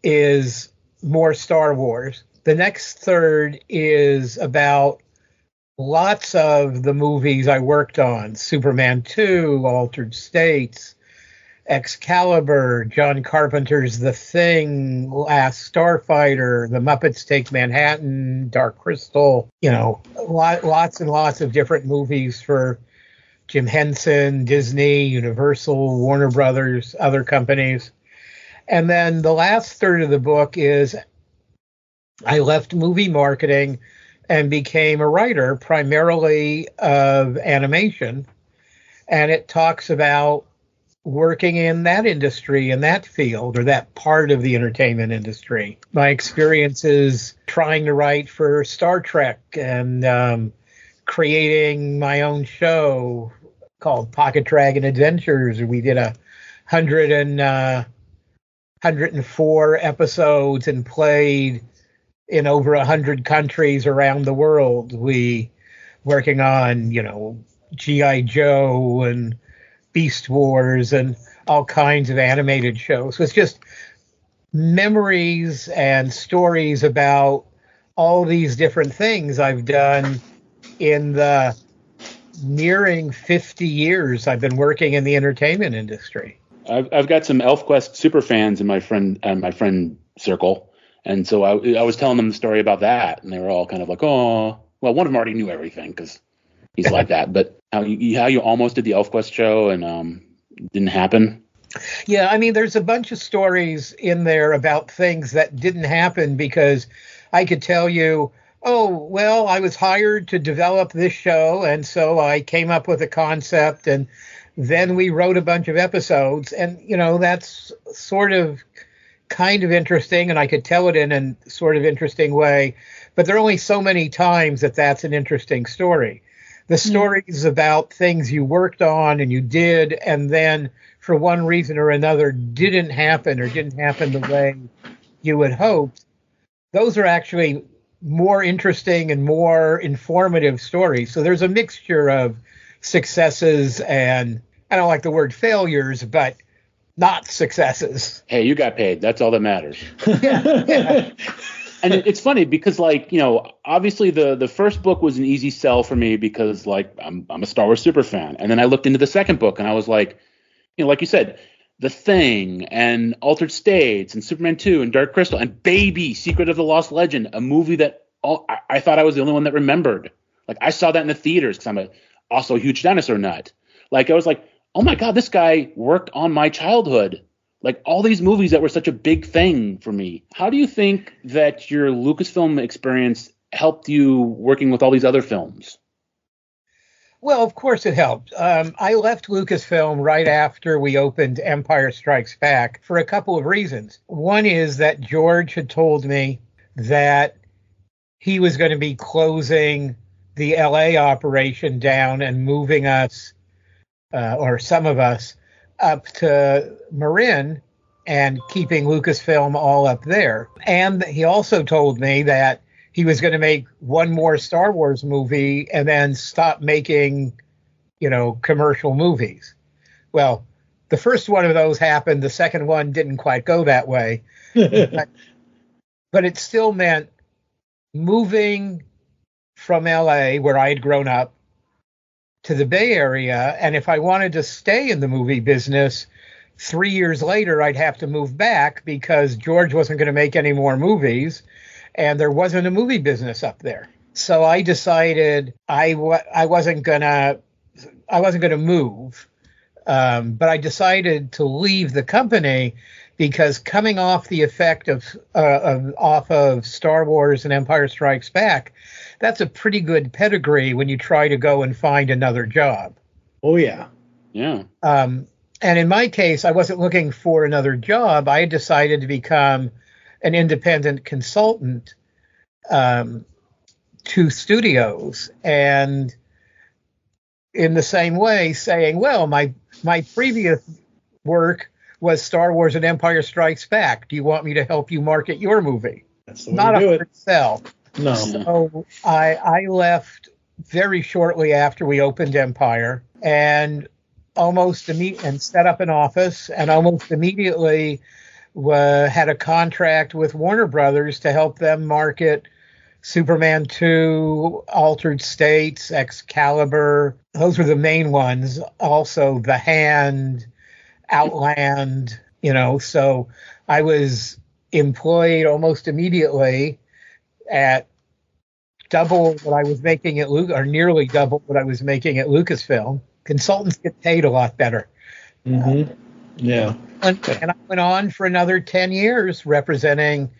is more Star Wars. The next third is about lots of the movies I worked on. Superman 2, Altered States, Excalibur, John Carpenter's The Thing, Last Starfighter, The Muppets Take Manhattan, Dark Crystal, lots and lots of different movies for Jim Henson, Disney, Universal, Warner Brothers, other companies. And then the last third of the book is I left movie marketing and became a writer primarily of animation. And it talks about working in that industry, in that field, or that part of the entertainment industry. My experiences trying to write for Star Trek and creating my own show called Pocket Dragon Adventures. We did 104 episodes and played in over 100 countries around the world. We working on, G.I. Joe and Beast Wars and all kinds of animated shows. So it's just memories and stories about all these different things I've done in the nearing 50 years I've been working in the entertainment industry. I've got some ElfQuest super fans in my friend circle. And so I was telling them the story about that, and they were all kind of like, oh, well, one of them already knew everything because he's like that. But how you almost did the ElfQuest show and didn't happen. Yeah, I mean, there's a bunch of stories in there about things that didn't happen because I could tell you, I was hired to develop this show, and so I came up with a concept, and then we wrote a bunch of episodes, and, that's sort of kind of interesting, and I could tell it in a sort of interesting way, but there are only so many times that's an interesting story. The stories about things you worked on and you did, and then for one reason or another didn't happen the way you had hoped, those are actually more interesting and more informative stories. So there's a mixture of successes and, I don't like the word failures, but not successes. Hey, you got paid. That's all that matters. Yeah. And it's funny because, obviously the first book was an easy sell for me because, I'm a Star Wars super fan. And then I looked into the second book and I was like, like you said, The Thing and Altered States and Superman 2 and Dark Crystal and Baby, Secret of the Lost Legend, a movie that I thought I was the only one that remembered. I saw that in the theaters because I'm also a huge dinosaur nut. I was like, oh my God, this guy worked on my childhood. All these movies that were such a big thing for me. How do you think that your Lucasfilm experience helped you working with all these other films? Well, of course it helped. I left Lucasfilm right after we opened Empire Strikes Back for a couple of reasons. One is that George had told me that he was going to be closing the LA operation down and moving us, or some of us, up to Marin and keeping Lucasfilm all up there. And he also told me that he was going to make one more Star Wars movie and then stop making, commercial movies. Well, the first one of those happened. The second one didn't quite go that way. but it still meant moving from LA, where I had grown up, to the Bay Area. And if I wanted to stay in the movie business, 3 years later, I'd have to move back because George wasn't going to make any more movies and there wasn't a movie business up there. So I decided I wasn't gonna move, but I decided to leave the company because coming off the effect of Star Wars and Empire Strikes Back, that's a pretty good pedigree when you try to go and find another job. Oh yeah. Yeah. And in my case, I wasn't looking for another job. I had decided to become an independent consultant to studios, and in the same way saying, well, my previous work was Star Wars and Empire Strikes Back. Do you want me to help you market your movie? That's the way Not to a do hard it. sell. No. So I left very shortly after we opened Empire, and and set up an office, and almost immediately had a contract with Warner Brothers to help them market Superman 2, Altered States, Excalibur. Those were the main ones. Also, The Hand, Outland, So I was employed almost immediately at double what I was making at or nearly double what I was making at Lucasfilm. Consultants get paid a lot better. Mm-hmm. Yeah. And I went on for another 10 years representing,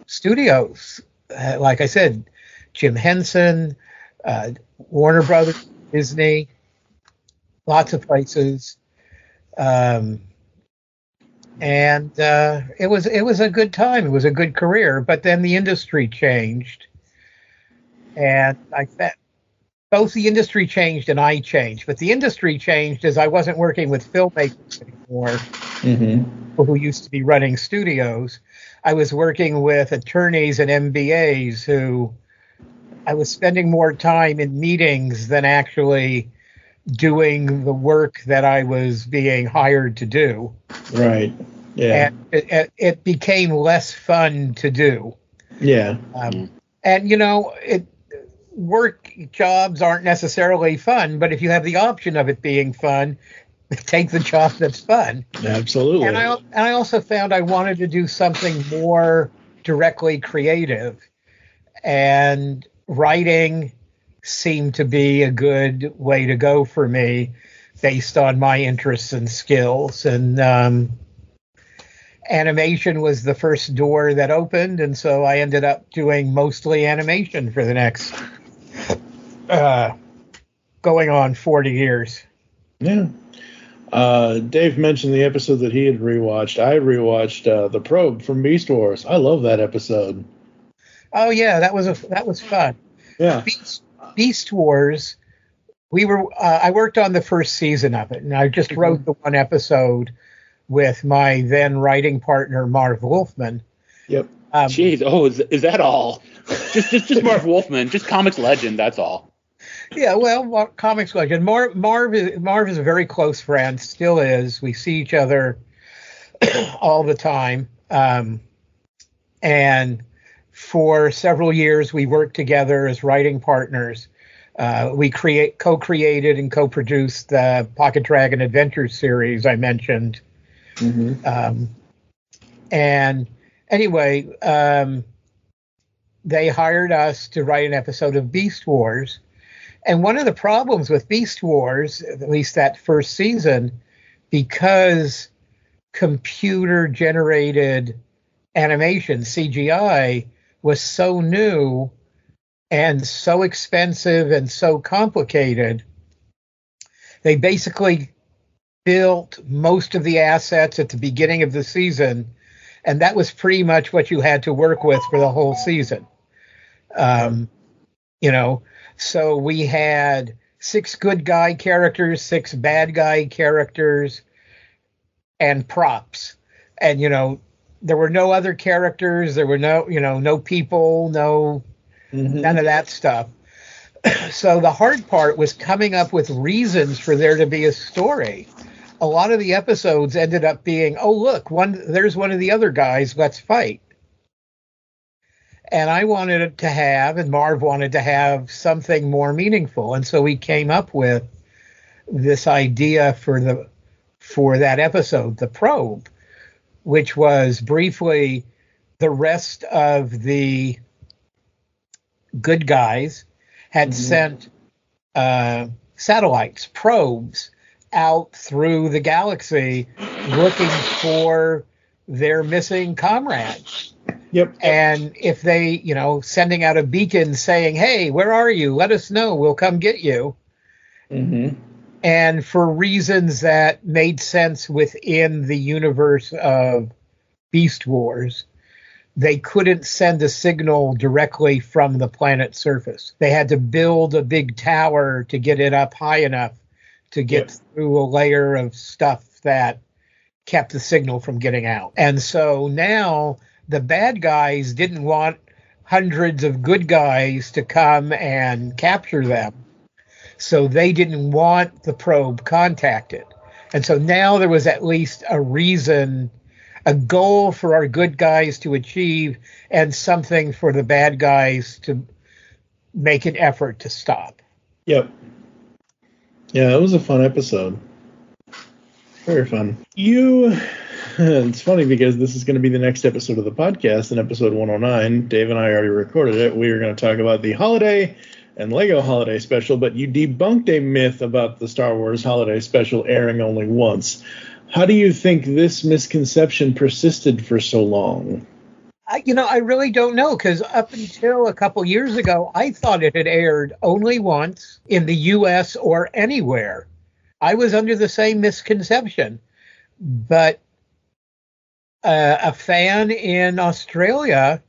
studios. Like I said, Jim Henson, Warner Brothers, Disney, lots of places. And it was a good time. It was a good career. But then the industry changed. And I bet both the industry changed and I changed. But the industry changed as I wasn't working with filmmakers anymore, people who used to be running studios. I was working with attorneys and MBAs who I was spending more time in meetings than actually doing the work that I was being hired to do. Right. Yeah. And it became less fun to do. Yeah. And work jobs aren't necessarily fun, but if you have the option of it being fun, take the job that's fun. Absolutely. And I also found I wanted to do something more directly creative, and writing seemed to be a good way to go for me based on my interests and skills. And animation was the first door that opened, and so I ended up doing mostly animation for the next going on 40 years. Yeah. Dave mentioned the episode that he had rewatched. I rewatched The Probe from Beast Wars. I love that episode. Oh yeah, that was fun. Yeah. Beast Wars. I worked on the first season of it, and I just wrote the one episode with my then writing partner Marv Wolfman. Yep. Jeez, is that all? just Marv Wolfman, just comics legend. That's all. Yeah, well, comics legend. Marv is a very close friend, still is. We see each other all the time. And for several years, we worked together as writing partners. We co-created and co-produced the Pocket Dragon Adventure series I mentioned. And anyway, they hired us to write an episode of Beast Wars. And one of the problems with Beast Wars, at least that first season, because computer-generated animation, CGI, was so new and so expensive and so complicated, they basically built most of the assets at the beginning of the season, and that was pretty much what you had to work with for the whole season. So we had 6 good guy characters, 6 bad guy characters, and props. And, there were no other characters. There were no people, none of that stuff. So the hard part was coming up with reasons for there to be a story. A lot of the episodes ended up being, oh, look, there's one of the other guys, let's fight. And I wanted to have, and Marv wanted to have, something more meaningful. And so we came up with this idea for that episode, The Probe, which was briefly the rest of the good guys had sent satellites, probes, out through the galaxy looking for their missing comrades. Yep. And if they, sending out a beacon saying, hey, where are you? Let us know. We'll come get you. Mm-hmm. And for reasons that made sense within the universe of Beast Wars, they couldn't send a signal directly from the planet's surface. They had to build a big tower to get it up high enough to get through a layer of stuff that kept the signal from getting out. And so now the bad guys didn't want hundreds of good guys to come and capture them. So they didn't want the probe contacted. And so now there was at least a reason, a goal for our good guys to achieve and something for the bad guys to make an effort to stop. Yep. Yeah, it was a fun episode. Very fun. It's funny because this is going to be the next episode of the podcast, in episode 109. Dave and I already recorded it. We are going to talk about the holiday and Lego holiday special, but you debunked a myth about the Star Wars holiday special airing only once. How do you think this misconception persisted for so long? I really don't know, because up until a couple years ago, I thought it had aired only once in the U.S. or anywhere. I was under the same misconception. But a fan in Australia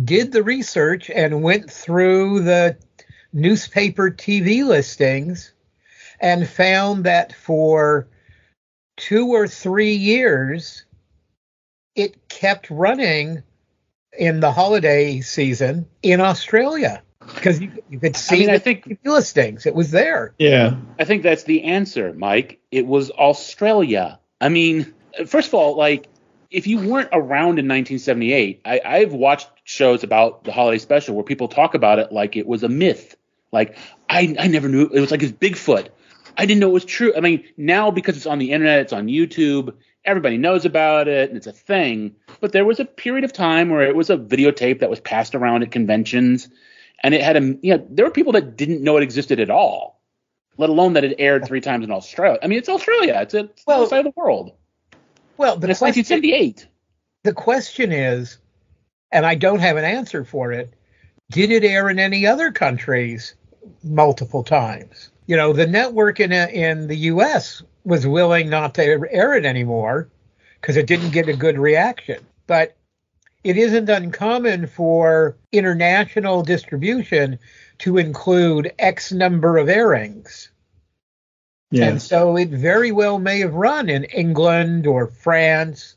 did the research and went through the newspaper TV listings and found that for 2 or 3 years, it kept running in the holiday season in Australia, because you could see I think TV listings. It was there. Yeah. I think that's the answer, Mike. It was Australia. I mean, first of all, if you weren't around in 1978, I've watched shows about the holiday special where people talk about it like it was a myth. Like, I never knew. It was like it's Bigfoot. I didn't know it was true. I mean, now because it's on the internet, it's on YouTube, everybody knows about it, and it's a thing. But there was a period of time where it was a videotape that was passed around at conventions, and it had there were people that didn't know it existed at all, let alone that it aired 3 times in Australia. I mean, it's Australia. It's the other side of the world. Well, it's 1978. The question is, and I don't have an answer for it, did it air in any other countries multiple times? The network in the U.S. was willing not to air it anymore because it didn't get a good reaction. But it isn't uncommon for international distribution to include X number of airings. Yeah. And so it very well may have run in England or France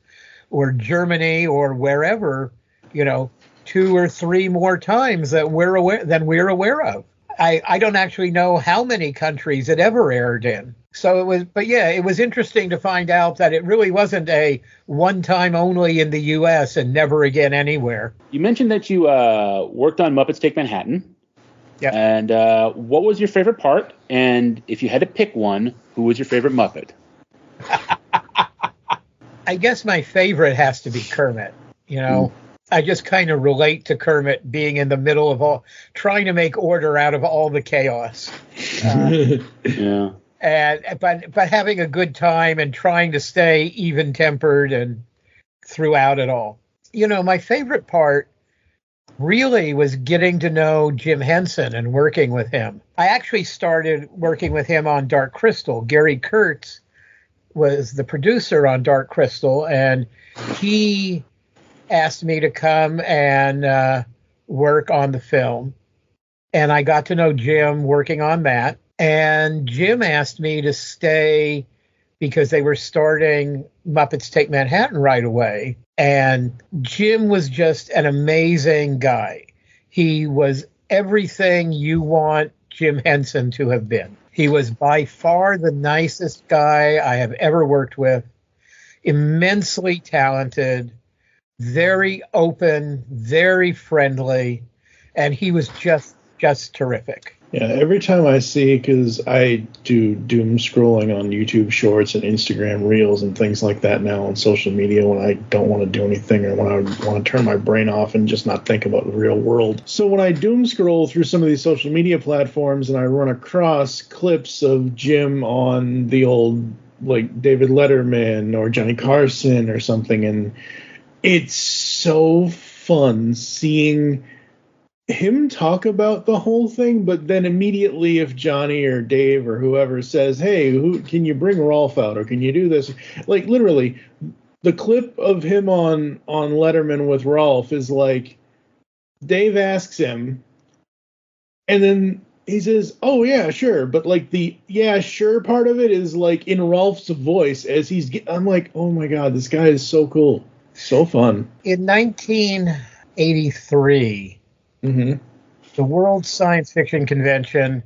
or Germany or wherever, 2 or 3 more times than we're aware of. I don't actually know how many countries it ever aired in. So it was interesting to find out that it really wasn't a one time only in the U.S. and never again anywhere. You mentioned that you worked on Muppets Take Manhattan. Yeah. And what was your favorite part? And if you had to pick one, who was your favorite Muppet? I guess my favorite has to be Kermit. I just kind of relate to Kermit being in the middle of trying to make order out of all the chaos. Yeah. But having a good time and trying to stay even-tempered and throughout it all. My favorite part really was getting to know Jim Henson and working with him. I actually started working with him on Dark Crystal. Gary Kurtz was the producer on Dark Crystal, and he asked me to come and work on the film. And I got to know Jim working on that. And Jim asked me to stay because they were starting Muppets Take Manhattan right away. And Jim was just an amazing guy. He was everything you want Jim Henson to have been. He was by far the nicest guy I have ever worked with, immensely talented, very open, very friendly, and he was just terrific. Yeah, every time I see, because I do doom scrolling on YouTube Shorts and Instagram Reels and things like that now on social media when I don't want to do anything or when I want to turn my brain off and just not think about the real world. So when I doom scroll through some of these social media platforms and I run across clips of Jim on the old, like, David Letterman or Johnny Carson or something, and it's so fun seeing him talk about the whole thing, but then immediately if Johnny or Dave or whoever says, hey, can you bring Rolf out or can you do this? Like, literally, the clip of him on Letterman with Rolf is like, Dave asks him, and then he says, oh, yeah, sure. But, like, the yeah, sure part of it is, like, in Rolf's voice as I'm like, oh, my God, this guy is so cool. So fun. In 1983, the World Science Fiction Convention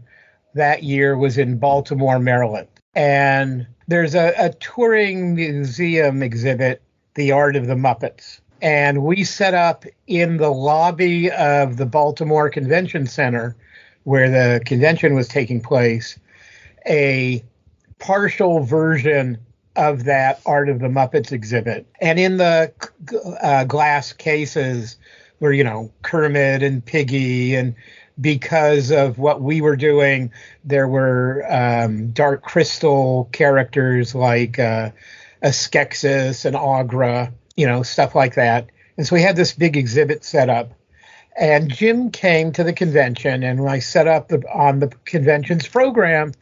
that year was in Baltimore, Maryland. And there's a touring museum exhibit, The Art of the Muppets. And we set up in the lobby of the Baltimore Convention Center, where the convention was taking place, a partial version of that Art of the Muppets exhibit. And in the glass cases were, Kermit and Piggy, and because of what we were doing, there were Dark Crystal characters like Skeksis and Agra, stuff like that. And so we had this big exhibit set up. And Jim came to the convention, and when I set up on the convention's program,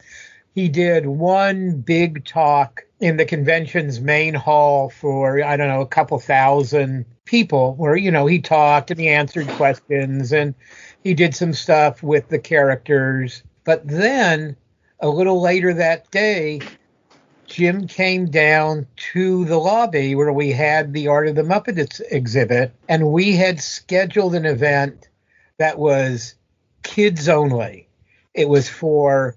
he did one big talk in the convention's main hall for, I don't know, a couple thousand people where, he talked and he answered questions and he did some stuff with the characters. But then a little later that day, Jim came down to the lobby where we had the Art of the Muppets exhibit, and we had scheduled an event that was kids only. It was for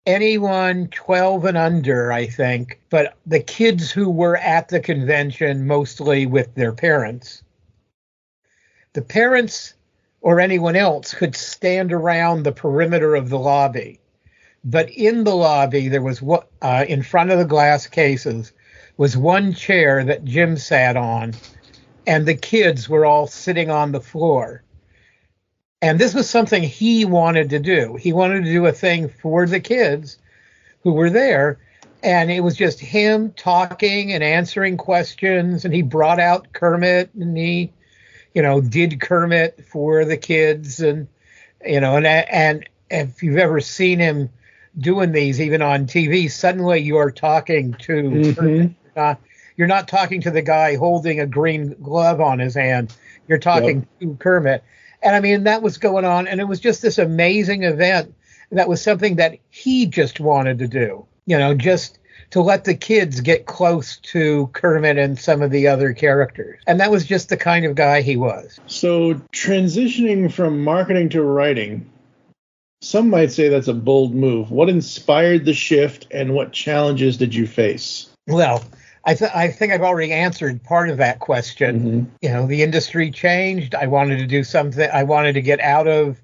anyone 12 and under, I think, but the kids who were at the convention mostly with their parents. The parents or anyone else could stand around the perimeter of the lobby. But in the lobby, there was in front of the glass cases was one chair that Jim sat on, and the kids were all sitting on the floor. And this was something he wanted to do. He wanted to do a thing for the kids who were there, and it was just him talking and answering questions, and he brought out Kermit, and he, did Kermit for the kids, and, and if you've ever seen him doing these, even on TV, suddenly you're talking to Kermit. You're not talking to the guy holding a green glove on his hand. You're talking to Kermit. And I mean, that was going on, and it was just this amazing event. That was something that he just wanted to do, just to let the kids get close to Kermit and some of the other characters. And that was just the kind of guy he was. So transitioning from marketing to writing, some might say that's a bold move. What inspired the shift, and what challenges did you face? Well, I think I've already answered part of that question. The industry changed. I wanted to do something. I wanted to get out of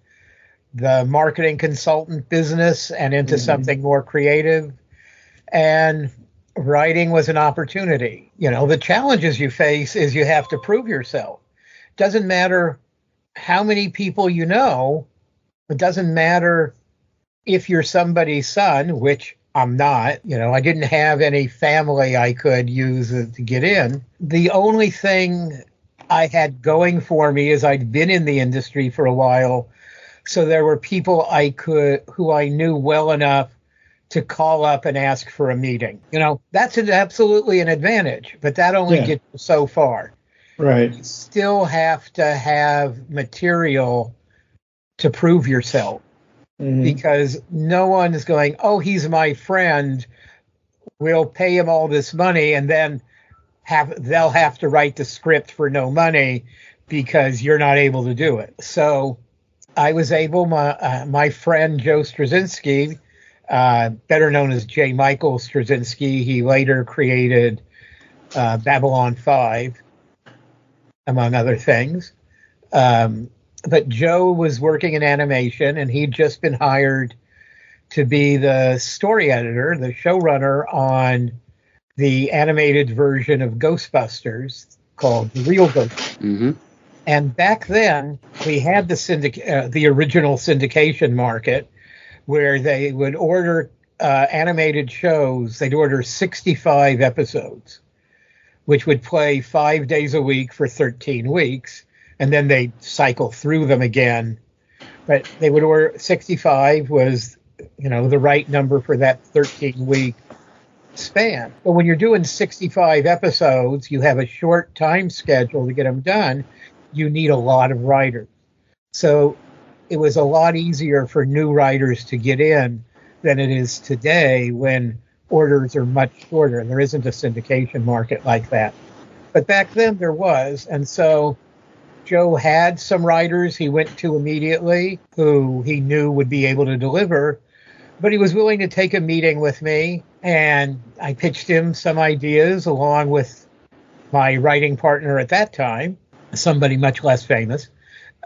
the marketing consultant business and into something more creative. And writing was an opportunity. The challenges you face is you have to prove yourself. Doesn't matter how many people you know. It doesn't matter if you're somebody's son, which I'm not. I didn't have any family I could use to get in. The only thing I had going for me is I'd been in the industry for a while, so there were people who I knew well enough to call up and ask for a meeting. That's absolutely an advantage, but that only gets you so far. Right. You still have to have material to prove yourself. Because no one is going, oh, he's my friend, we'll pay him all this money, and then they'll have to write the script for no money because you're not able to do it. So I was able, my friend Joe Straczynski, better known as J. Michael Straczynski, he later created Babylon 5, among other things. But Joe was working in animation, and he'd just been hired to be the story editor, the showrunner on the animated version of Ghostbusters called The Real Ghostbusters. Mm-hmm. And back then, we had the original syndication market, where they would order animated shows. They'd order 65 episodes, which would play 5 days a week for 13 weeks, and then they'd cycle through them again. But they would order 65 was, the right number for that 13-week span. But when you're doing 65 episodes, you have a short time schedule to get them done. You need a lot of writers. So it was a lot easier for new writers to get in than it is today, when orders are much shorter and there isn't a syndication market like that. But back then there was. And so Joe had some writers he went to immediately who he knew would be able to deliver, but he was willing to take a meeting with me, and I pitched him some ideas along with my writing partner at that time, somebody much less famous,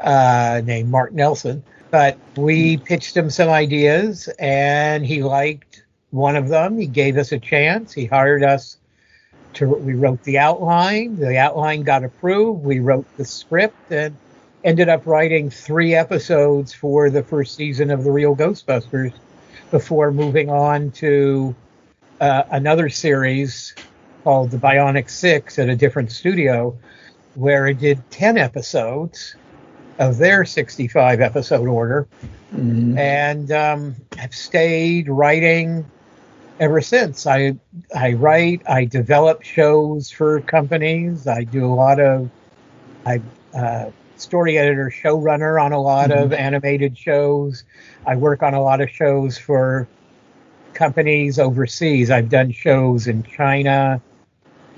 named Mark Nelson. But we pitched him some ideas, and he liked one of them. He gave us a chance. He hired us we wrote the outline. The outline got approved. We wrote the script and ended up writing 3 episodes for the first season of The Real Ghostbusters before moving on to another series called The Bionic Six at a different studio, where it did 10 episodes of their 65 episode order. Mm-hmm. And I've stayed writing ever since. I write, I develop shows for companies. I do a lot of, story editor, showrunner on a lot of animated shows. I work on a lot of shows for companies overseas. I've done shows in China,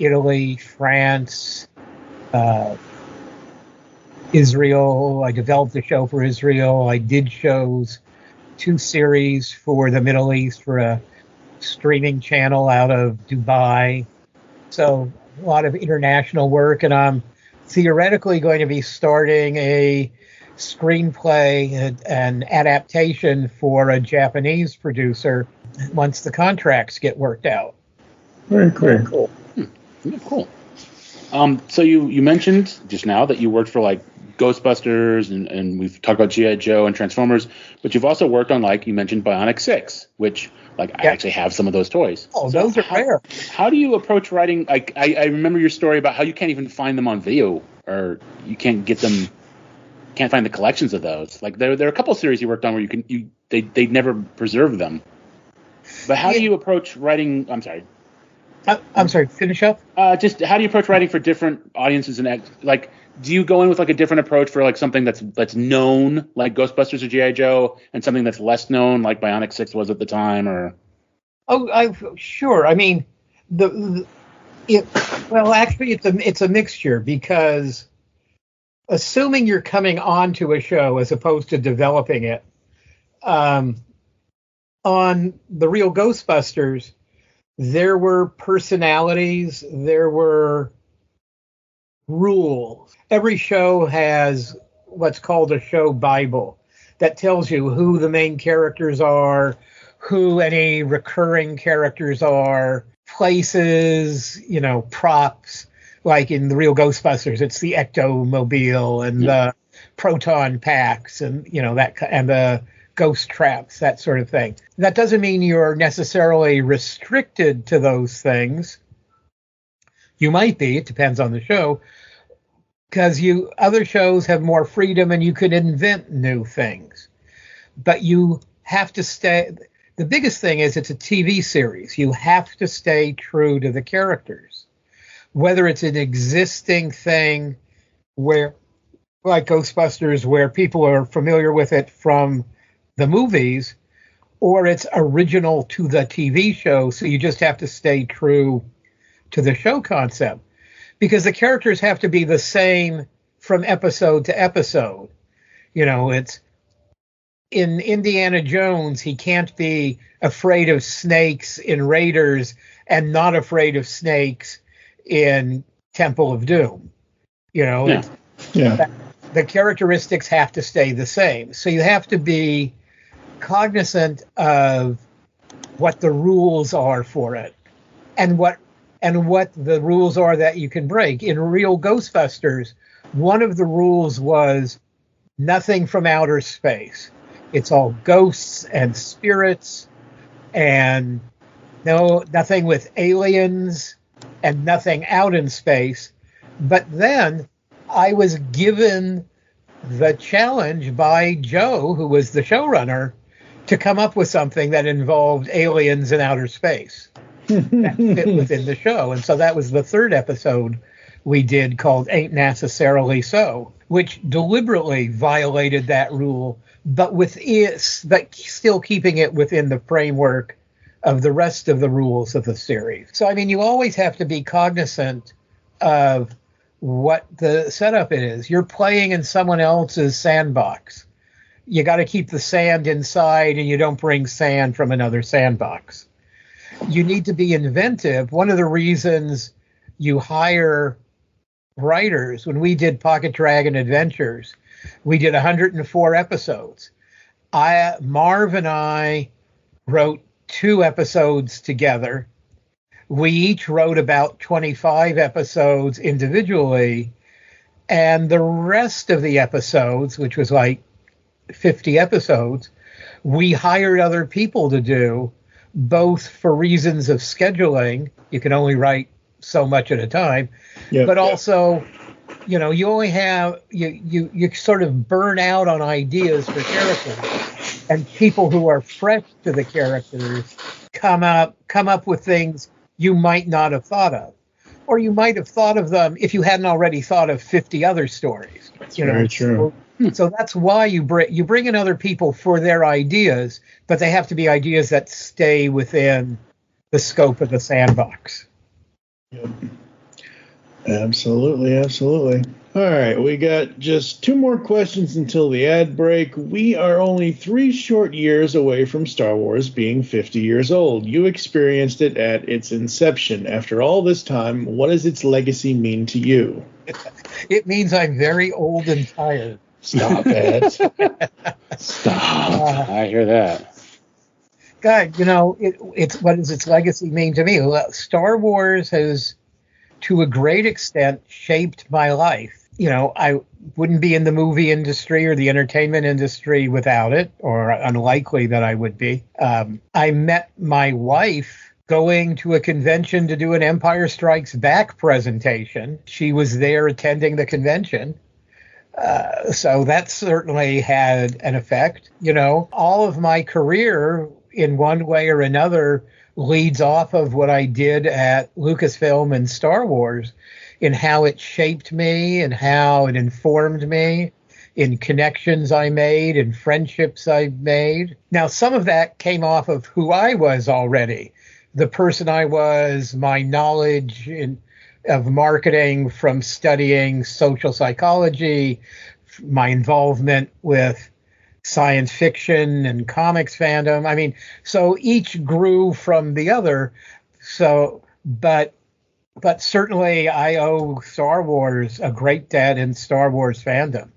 Italy, France, Israel. I developed a show for Israel. I did shows, 2 series for the Middle East for a streaming channel out of Dubai. So a lot of international work, and I'm theoretically going to be starting a screenplay, an adaptation for a Japanese producer once the contracts get worked out. Very cool. Yeah, cool. So you mentioned just now that you worked for like Ghostbusters, and we've talked about G.I. Joe and Transformers, but you've also worked on, like you mentioned, Bionic Six, which I actually have some of those toys. Oh, so those are rare. How do you approach writing? Like I remember your story about how you can't even find them on video, or you can't get them, can't find the collections of those. Like there are a couple of series you worked on where they never preserve them. But how do you approach writing? I'm sorry. Finish up. Just how do you approach writing for different audiences, and like, do you go in with like a different approach for like something that's known, like Ghostbusters or G.I. Joe, and something that's less known, like Bionic Six was at the time, or? Oh, sure. I mean, actually, it's a mixture, because assuming you're coming onto a show as opposed to developing it, on The Real Ghostbusters, there were personalities, there were rules. Every show has what's called a show Bible that tells you who the main characters are, who any recurring characters are, places, props. Like in The Real Ghostbusters, it's the ectomobile and the proton packs and and the ghost traps, that sort of thing. That doesn't mean you're necessarily restricted to those things. You might be, it depends on the show, because other shows have more freedom and you could invent new things. But you have to stay. The biggest thing is it's a TV series. You have to stay true to the characters. Whether it's an existing thing where, like Ghostbusters, where people are familiar with it from the movies, or it's original to the TV show, so you just have to stay true to the show concept, because the characters have to be the same from episode to episode. It's in Indiana Jones, he can't be afraid of snakes in Raiders and not afraid of snakes in Temple of Doom. the characteristics have to stay the same. So you have to be cognizant of what the rules are for it, and what the rules are that you can break. In Real Ghostbusters, one of the rules was nothing from outer space. It's all ghosts and spirits, and nothing with aliens, and nothing out in space. But then I was given the challenge by Joe, who was the showrunner, to come up with something that involved aliens in outer space that fit within the show. And so that was the third episode we did, called Ain't Necessarily So, which deliberately violated that rule, but still keeping it within the framework of the rest of the rules of the series. So, I mean, you always have to be cognizant of what the setup is. You're playing in someone else's sandbox. You got to keep the sand inside, and you don't bring sand from another sandbox. You need to be inventive. One of the reasons you hire writers, when we did Pocket Dragon Adventures, we did 104 episodes. Marv and I wrote 2 episodes together. We each wrote about 25 episodes individually, and the rest of the episodes, which was like 50 episodes, we hired other people to do, both for reasons of scheduling. You can only write so much at a time, but also, you only have, you sort of burn out on ideas for characters, and people who are fresh to the characters come up with things you might not have thought of, or you might have thought of them if you hadn't already thought of 50 other stories. That's very true. So that's why you bring in other people for their ideas, but they have to be ideas that stay within the scope of the sandbox. Yep. Absolutely. All right, we got just 2 more questions until the ad break. We are only 3 short years away from Star Wars being 50 years old. You experienced it at its inception. After all this time, what does its legacy mean to you? It means I'm very old and tired. Stop it. Stop. I hear that. God, it's what does its legacy mean to me? Star Wars has, to a great extent, shaped my life. I wouldn't be in the movie industry or the entertainment industry without it, or unlikely that I would be. I met my wife going to a convention to do an Empire Strikes Back presentation. She was there attending the convention. So that certainly had an effect. All of my career, in one way or another, leads off of what I did at Lucasfilm and Star Wars, in how it shaped me and how it informed me, in connections I made and friendships I made. Now, some of that came off of who I was already, the person I was, my knowledge of marketing from studying social psychology, my involvement with science fiction and comics fandom. I mean, so each grew from the other. So, but certainly I owe Star Wars a great debt in Star Wars fandom.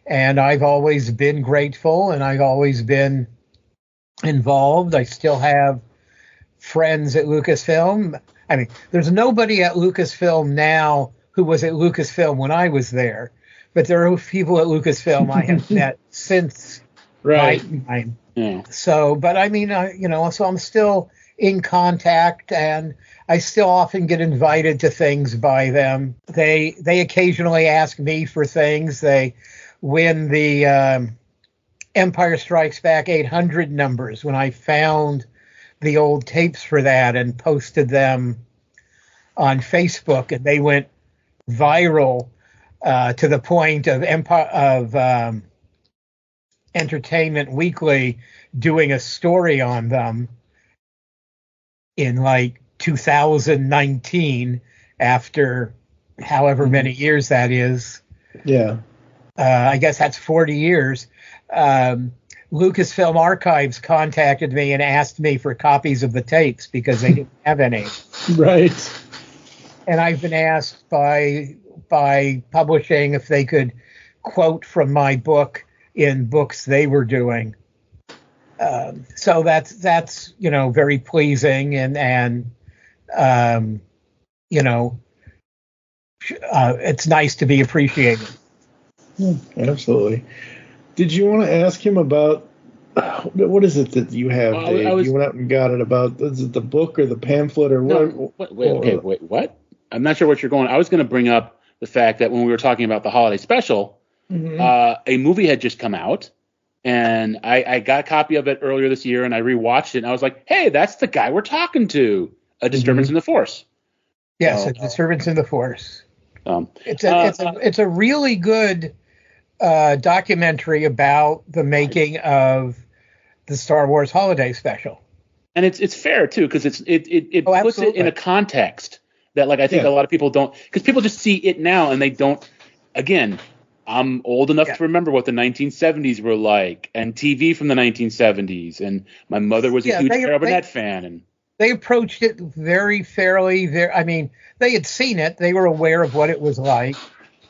And I've always been grateful, and I've always been involved. I still have friends at Lucasfilm. I mean, there's nobody at Lucasfilm now who was at Lucasfilm when I was there, but there are people at Lucasfilm I have met since my time. Yeah. So, but I mean, so I'm still in contact, and I still often get invited to things by them. They occasionally ask me for things. They win the Empire Strikes Back 800 numbers when I found the old tapes for that and posted them on Facebook, and they went viral to the point of Entertainment Weekly doing a story on them in like 2019, after however many years that is. Yeah. I guess that's 40 years. Lucasfilm Archives contacted me and asked me for copies of the tapes because they didn't have any. Right. And I've been asked by publishing if they could quote from my book in books they were doing. So that's very pleasing and it's nice to be appreciated. Absolutely. Did you want to ask him about what is it that you have, Dave? You went out and got it about, is it the book or the pamphlet or what? Wait, what? I'm not sure what you're going. I was going to bring up the fact that when we were talking about the holiday special, a movie had just come out, and I got a copy of it earlier this year, and I rewatched it, and I was like, hey, that's the guy we're talking to, A Disturbance in the Force. Yes, A Disturbance in the Force. It's a really good documentary about the making of the Star Wars holiday special, and it's fair too, because it puts it in a context that, like, I think a lot of people don't, because people just see it now and they don't. Again, I'm old enough to remember what the 1970s were like, and TV from the 1970s, and my mother was a huge Carol Burnett fan, and they approached it very fairly. They had seen it, they were aware of what it was like,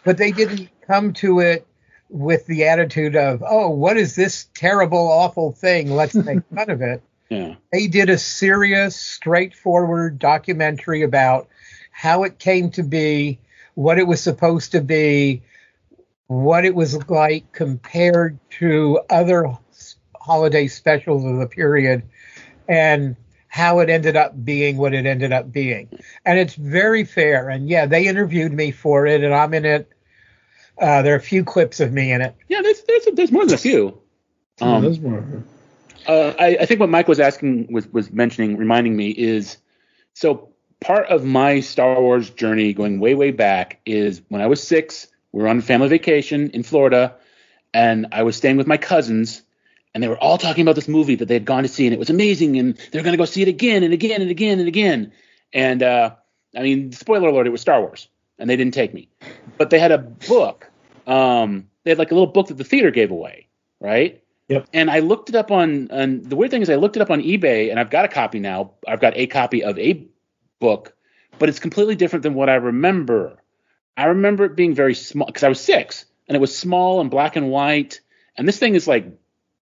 but they didn't come to it with the attitude of, oh, what is this terrible, awful thing? Let's make fun of it. Yeah. They did a serious, straightforward documentary about how it came to be, what it was supposed to be, what it was like compared to other holiday specials of the period, and how it ended up being what it ended up being. And it's very fair. And they interviewed me for it, and I'm in it. There are a few clips of me in it. Yeah, there's more than a few. There's more. I think what Mike was asking, was mentioning, reminding me is, so part of my Star Wars journey going way, way back is when I was 6, we were on family vacation in Florida, and I was staying with my cousins, and they were all talking about this movie that they had gone to see, and it was amazing, and they're going to go see it again and again and again and again. And, spoiler alert, it was Star Wars, and they didn't take me. But they had a book. They had like a little book that the theater gave away, right? Yep. And I looked it up and the weird thing is I looked it up on eBay, and I've got a copy now. I've got a copy of a book, but it's completely different than what I remember. I remember it being very small because I was 6, and it was small and black and white. And this thing is like,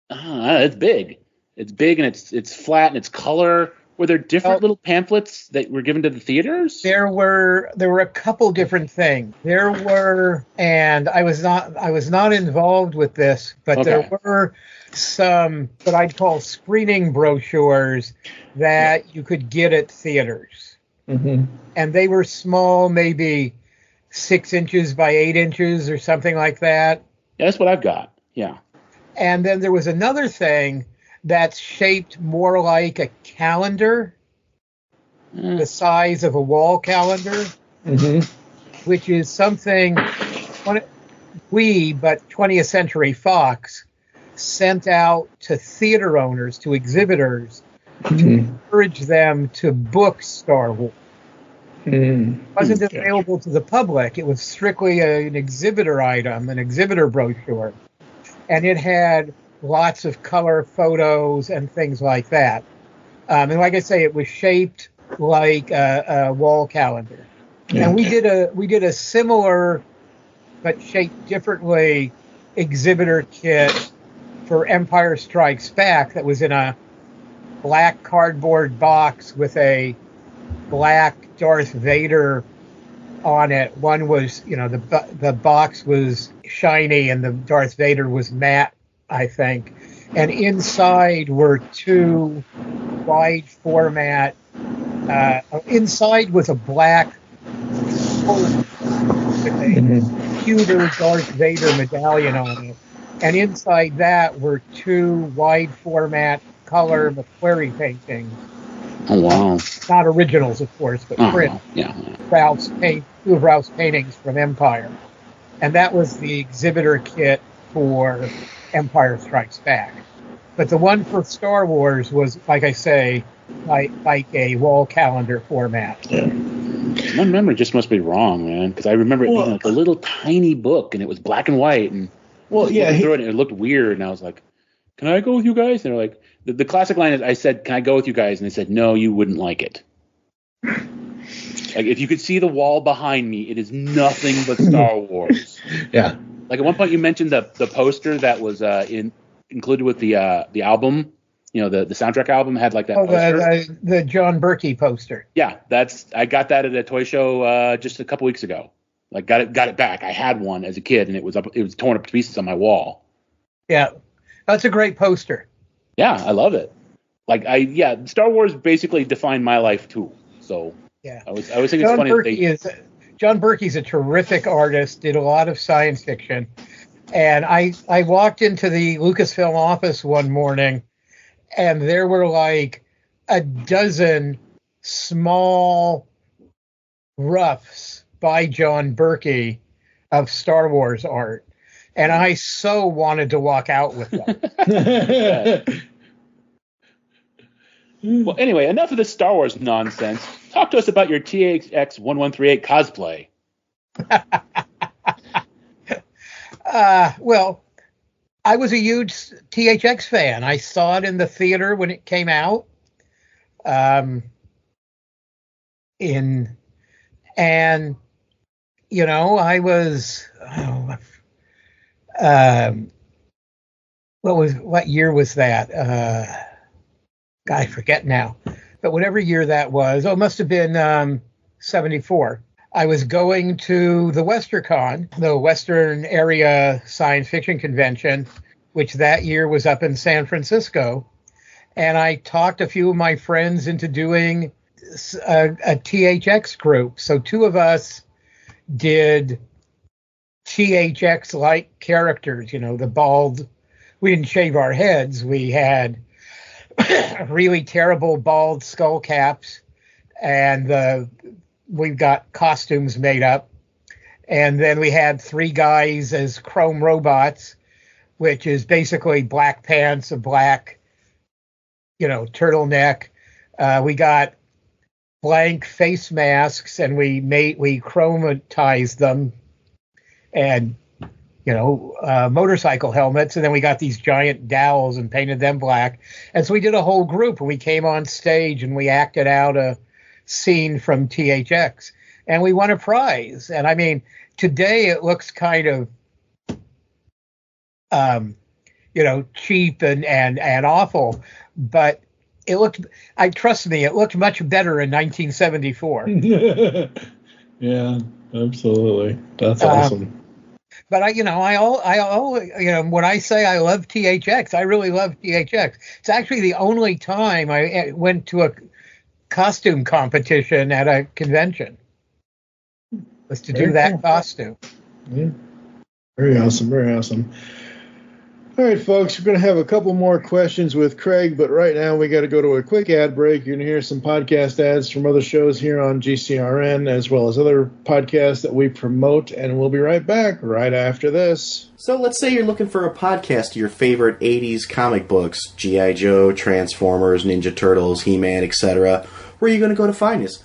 it's big. It's big, and it's flat, and it's color. Were there different little pamphlets that were given to the theaters? There were a couple different things. There were, and I was not involved with this, but there were some what I'd call screening brochures that you could get at theaters. Mm-hmm. And they were small, maybe 6 inches by 8 inches or something like that. Yeah, that's what I've got. Yeah. And then there was another thing that's shaped more like a calendar, the size of a wall calendar, which is something but 20th Century Fox sent out to theater owners, to exhibitors, to encourage them to book Star Wars. It wasn't available to the public. It was strictly an exhibitor item, an exhibitor brochure. And it had lots of color photos and things like that. And like I say, it was shaped like a wall calendar. And we did a similar but shaped differently exhibitor kit for Empire Strikes Back that was in a black cardboard box with a black Darth Vader on it. One was, the box was shiny and the Darth Vader was matte, I think. And inside were 2 wide format. Inside was a black with a pewter Darth Vader medallion on it. And inside that were 2 wide format color McQuarrie paintings. Oh, wow. Not originals, of course, but print. Yeah. 2 of Ralph's paintings from Empire. And that was the exhibitor kit for Empire Strikes Back. But the one for Star Wars was, like I say, like a wall calendar format. Yeah. My memory just must be wrong, man, because I remember it being like a little tiny book, and it was black and white, and through it, and it looked weird, and I was like, "Can I go with you guys?" And they're like, the classic line is, I said, "Can I go with you guys?" And they said, "No, you wouldn't like it." Like, if you could see the wall behind me, it is nothing but Star Wars. Yeah. Like at one point you mentioned the poster that was included with the album. You know, the soundtrack album had like that poster. The John Berkey poster. Yeah, I got that at a toy show just a couple weeks ago. Like got it back. I had one as a kid, and it was torn up to pieces on my wall. Yeah, that's a great poster. Yeah, I love it. Like Star Wars basically defined my life too. So yeah, I always think it's funny. John Berkey's a terrific artist. Did a lot of science fiction, and I walked into the Lucasfilm office one morning, and there were like a dozen small roughs by John Berkey of Star Wars art, and I so wanted to walk out with them. Well, anyway, enough of this Star Wars nonsense. Talk to us about your THX1138 cosplay. Well, I was a huge THX fan. I saw it in the theater when it came out. And you know, I was what year was that? God, I forget now. But whatever year that was, it must have been 74. I was going to the WesterCon, the Western Area Science Fiction Convention, which that year was up in San Francisco. And I talked a few of my friends into doing a THX group. So two of us did THX-like characters, you know, the bald. We didn't shave our heads. We had really terrible bald skull caps, and we've got costumes made up. And then we had three guys as chrome robots, which is basically black pants, a black, you know, turtleneck. We got blank face masks, and we chromatized them, and you know, motorcycle helmets, and then we got these giant dowels and painted them black. And so we did a whole group, and we came on stage and we acted out a scene from THX, and we won a prize. And I mean, today it looks kind of, you know, cheap and awful, but it looked much better in 1974. Yeah, absolutely. That's awesome. But I when I say I love THX, I really love THX. It's actually the only time I went to a costume competition at a convention was to do that costume. Yeah. Very awesome. Very awesome. All right, folks, we're going to have a couple more questions with Craig, but right now we got to go to a quick ad break. You're going to hear some podcast ads from other shows here on GCRN, as well as other podcasts that we promote, and we'll be right back right after this. So let's say you're looking for a podcast of your favorite 80s comic books, G.I. Joe, Transformers, Ninja Turtles, He-Man, etc. Where are you going to go to find us?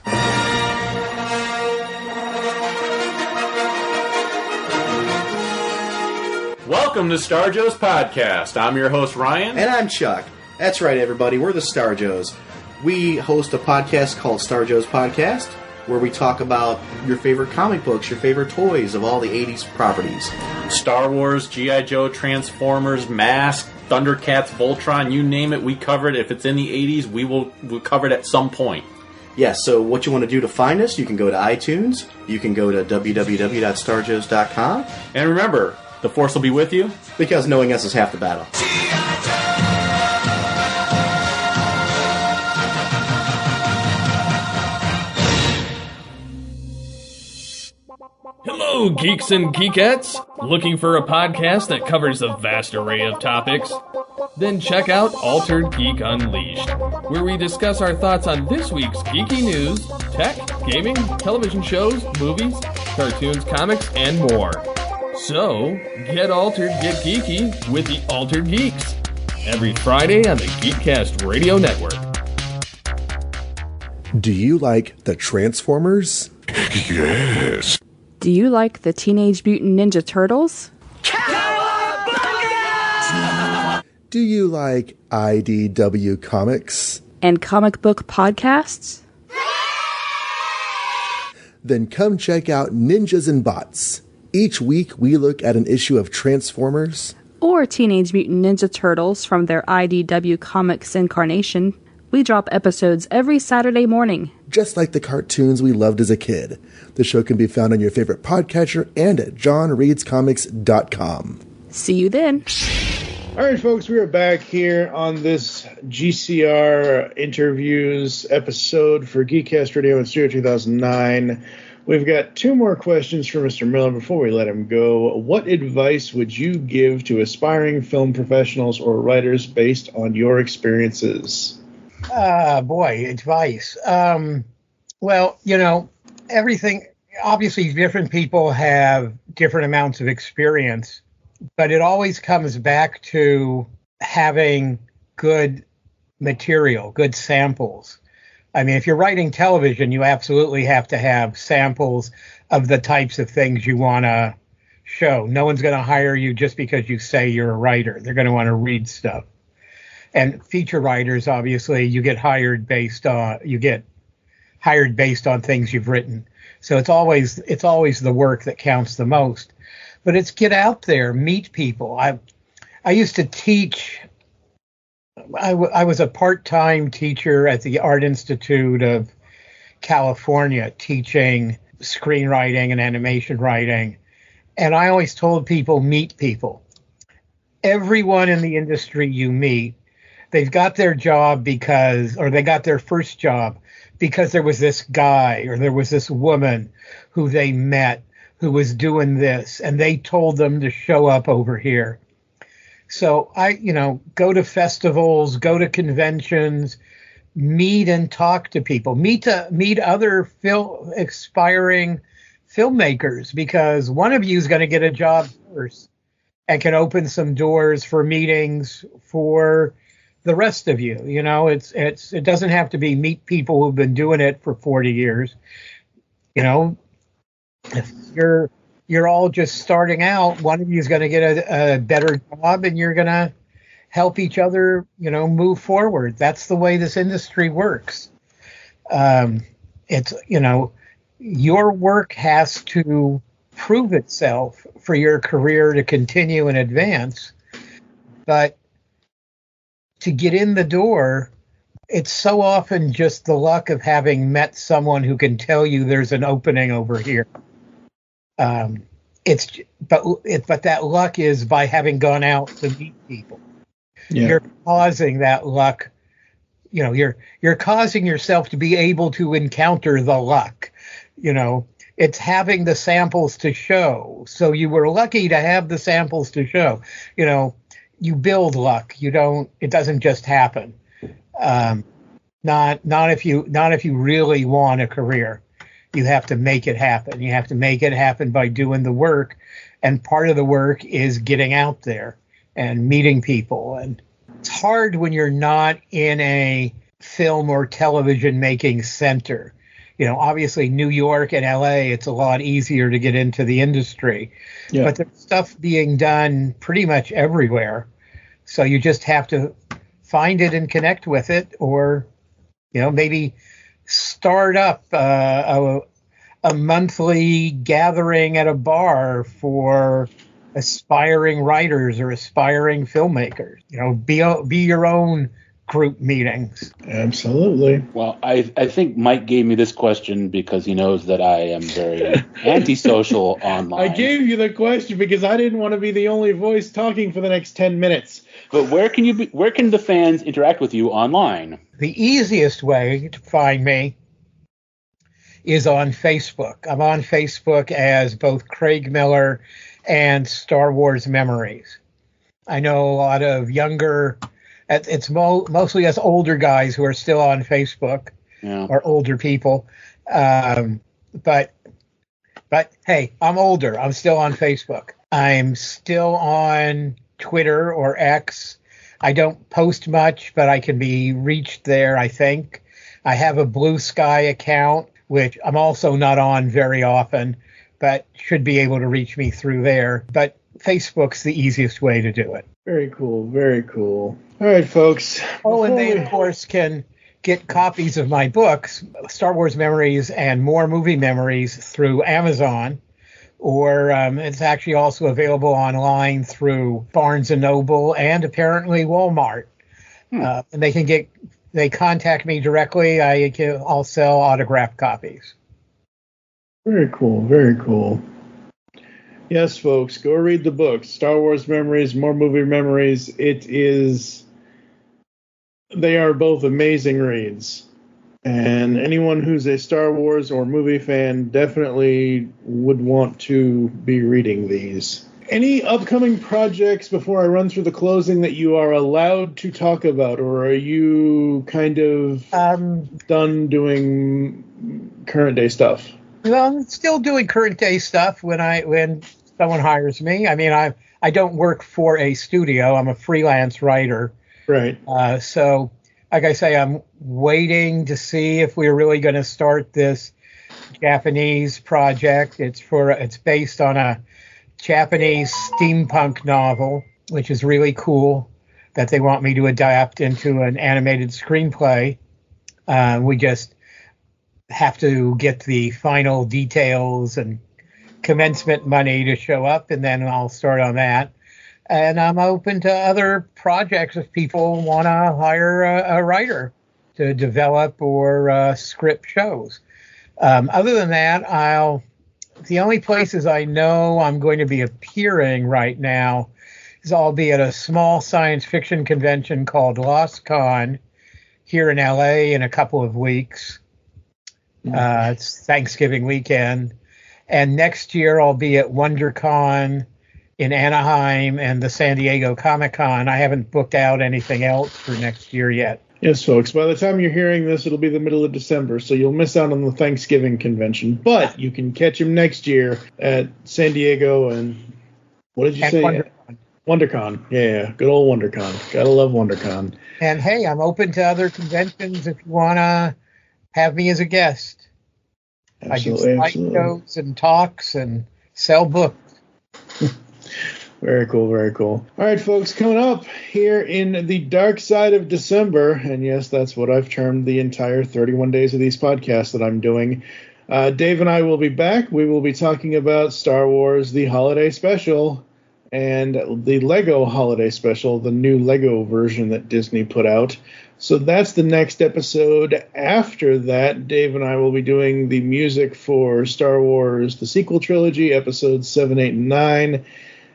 Welcome to Star Joe's Podcast. I'm your host, Ryan. And I'm Chuck. That's right, everybody. We're the Star Joes. We host a podcast called Star Joe's Podcast, where we talk about your favorite comic books, your favorite toys of all the 80s properties. Star Wars, G.I. Joe, Transformers, Mask, Thundercats, Voltron, you name it, we cover it. If it's in the 80s, we'll cover it at some point. Yes, so what you want to do to find us, you can go to iTunes, you can go to www.starjoes.com. And remember, the Force will be with you. Because knowing us is half the battle. Hello, geeks and geekettes! Looking for a podcast that covers a vast array of topics? Then check out Altered Geek Unleashed, where we discuss our thoughts on this week's geeky news, tech, gaming, television shows, movies, cartoons, comics, and more. So, get altered, get geeky with the Altered Geeks. Every Friday on the Geekcast Radio Network. Do you like the Transformers? Yes. Do you like the Teenage Mutant Ninja Turtles? Do you like IDW Comics? And comic book podcasts? Then come check out Ninjas and Bots. Each week, we look at an issue of Transformers, or Teenage Mutant Ninja Turtles from their IDW Comics incarnation. We drop episodes every Saturday morning. just like the cartoons we loved as a kid. The show can be found on your favorite podcatcher and at johnreadscomics.com. See you then. All right, folks, we are back here on this GCR interviews episode for Geekcast Radio in Studio 2009. We've got two more questions for Mr. Miller before we let him go. What advice would you give to aspiring film professionals or writers based on your experiences? Boy, advice. Well, you know, everything, obviously different people have different amounts of experience, but it always comes back to having good material, good samples. I mean, if you're writing television, you absolutely have to have samples of the types of things you want to show. No one's going to hire you just because you say you're a writer. They're going to want to read stuff. And feature writers, obviously, you get hired based on things you've written. So it's always the work that counts the most. But it's get out there, meet people. I used to teach. I was a part-time teacher at the Art Institute of California, teaching screenwriting and animation writing. And I always told people, meet people. Everyone in the industry you meet, they've got their job they got their first job because there was this guy or there was this woman who they met who was doing this, and they told them to show up over here. So go to festivals, go to conventions, meet and talk to people, meet other aspiring filmmakers, because one of you is going to get a job first and can open some doors for meetings for the rest of you. You know, it doesn't have to be meet people who've been doing it for 40 years. You know, if you're all just starting out, one of you is going to get a better job and you're going to help each other, move forward. That's the way this industry works. Your work has to prove itself for your career to continue and advance. But to get in the door, it's so often just the luck of having met someone who can tell you there's an opening over here. But that luck is by having gone out to meet people. Yeah. You're causing that luck. You're causing yourself to be able to encounter the luck. It's having the samples to show. So you were lucky to have the samples to show. You build luck. It doesn't just happen. Not if you really want a career. You have to make it happen. You have to make it happen by doing the work. And part of the work is getting out there and meeting people. And it's hard when you're not in a film or television making center. Obviously New York and LA, it's a lot easier to get into the industry. Yeah. But there's stuff being done pretty much everywhere. So you just have to find it and connect with it, or, maybe start up a monthly gathering at a bar for aspiring writers or aspiring filmmakers. Be your own group meetings. Absolutely. Well, I think Mike gave me this question because he knows that I am very antisocial online. I gave you the question because I didn't want to be the only voice talking for the next 10 minutes. But where can the fans interact with you online? The easiest way to find me is on Facebook. I'm on Facebook as both Craig Miller and Star Wars Memories. I know a lot of younger, it's mostly us older guys who are still on Facebook, or older people. But hey, I'm older. I'm still on Facebook. I'm still on Twitter or X. I don't post much, but I can be reached there, I think. I have a Blue Sky account, which I'm also not on very often, but should be able to reach me through there. But Facebook's the easiest way to do it. Very cool. Very cool. All right, folks. Oh, and they, of course, can get copies of my books, Star Wars Memories and More Movie Memories, through Amazon, or it's actually also available online through Barnes & Noble and apparently Walmart. And they contact me directly. I'll sell autographed copies. Very cool, very cool. Yes, folks, go read the book, Star Wars Memories, More Movie Memories. They are both amazing reads. And anyone who's a Star Wars or movie fan definitely would want to be reading these. Any upcoming projects before I run through the closing that you are allowed to talk about, or are you kind of done doing current day stuff? Well, I'm still doing current day stuff when someone hires me. I mean, I don't work for a studio. I'm a freelance writer. Right. So, like I say, I'm waiting to see if we're really going to start this Japanese project. It's based on a Japanese steampunk novel, which is really cool that they want me to adapt into an animated screenplay. We just have to get the final details and commencement money to show up, and then I'll start on that. And I'm open to other projects if people want to hire a writer to develop or script shows. Other than that, the only places I know I'm going to be appearing right now is I'll be at a small science fiction convention called LostCon here in LA in a couple of weeks. It's Thanksgiving weekend. And next year I'll be at WonderCon in Anaheim and the San Diego Comic-Con. I haven't booked out anything else for next year yet. Yes, folks. By the time you're hearing this, it'll be the middle of December, so you'll miss out on the Thanksgiving convention. But you can catch him next year at San Diego and what did you say? WonderCon. WonderCon. Yeah, good old WonderCon. Gotta love WonderCon. And hey, I'm open to other conventions if you want to have me as a guest. Absolutely, I do shows and talks and sell books. Very cool, very cool. All right, folks, coming up here in the dark side of December, and yes, that's what I've termed the entire 31 days of these podcasts that I'm doing. Dave and I will be back. We will be talking about Star Wars, the holiday special, and the Lego holiday special, the new Lego version that Disney put out. So that's the next episode. After that, Dave and I will be doing the music for Star Wars, the sequel trilogy, episodes 7, 8, and 9.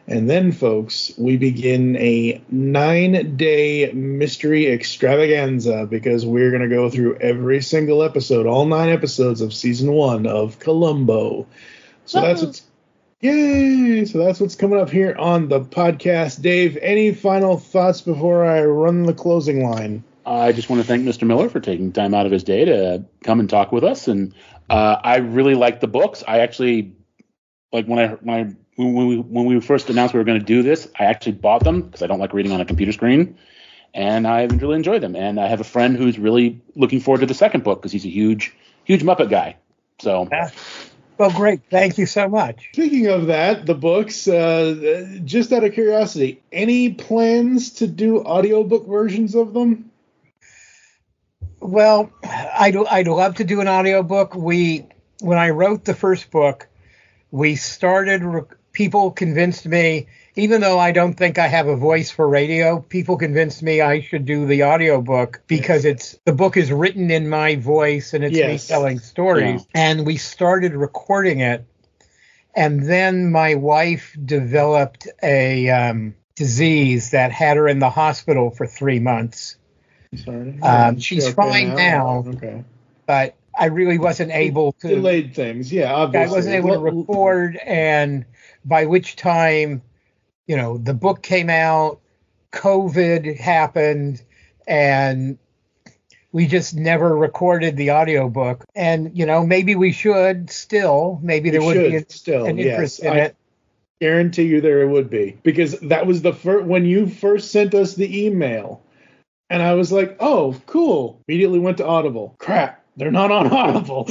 And then, folks, we begin a 9-day mystery extravaganza because we're going to go through every single episode, all 9 episodes of season 1 of Columbo. So that's what's coming up here on the podcast. Dave, any final thoughts before I run the closing line? I just want to thank Mr. Miller for taking time out of his day to come and talk with us. And I really like the books. I actually, like when we first announced we were going to do this, I actually bought them because I don't like reading on a computer screen. And I've really enjoyed them. And I have a friend who's really looking forward to the second book because he's a huge Muppet guy. So. Well, great. Thank you so much. Speaking of that, the books, just out of curiosity, any plans to do audiobook versions of them? Well, I'd love to do an audiobook. When I wrote the first book, we started, people convinced me, even though I don't think I have a voice for radio, people convinced me I should do the audiobook because the book is written in my voice and it's me telling stories. Yeah. And we started recording it. And then my wife developed a disease that had her in the hospital for 3 months. Sorry. She's fine now. Okay. But I really wasn't able to. Delayed things, yeah, obviously. I wasn't able to record, and by which time, the book came out, COVID happened, and we just never recorded the audiobook. And, maybe we should still. Maybe there would be an interest in it. Guarantee you there would be. Because that was the first, when you first sent us the email, and I was like, oh, cool. Immediately went to Audible. Crap. They're not on Audible.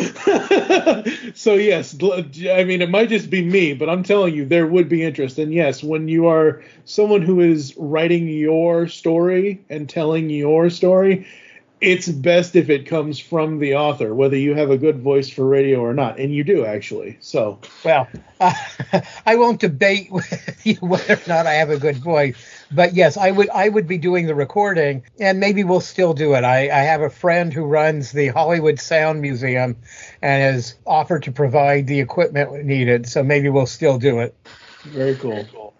So, yes, I mean, it might just be me, but I'm telling you, there would be interest. And, yes, when you are someone who is writing your story and telling your story, it's best if it comes from the author, whether you have a good voice for radio or not. And you do, actually. So, well, I won't debate with you whether or not I have a good voice. But yes, I would be doing the recording, and maybe we'll still do it. I have a friend who runs the Hollywood Sound Museum and has offered to provide the equipment needed. So maybe we'll still do it. Very cool.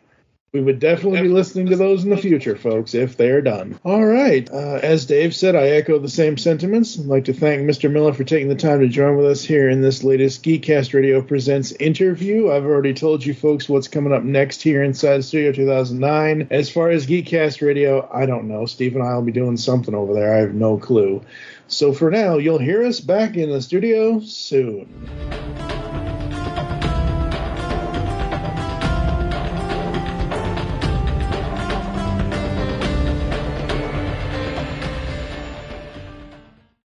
We would definitely be listening to those in the future, folks, if they're done. All right. As Dave said, I echo the same sentiments. I'd like to thank Mr. Miller for taking the time to join with us here in this latest Geekcast Radio Presents interview. I've already told you folks what's coming up next here inside Studio 2009. As far as Geekcast Radio, I don't know. Steve and I will be doing something over there. I have no clue. So for now, you'll hear us back in the studio soon.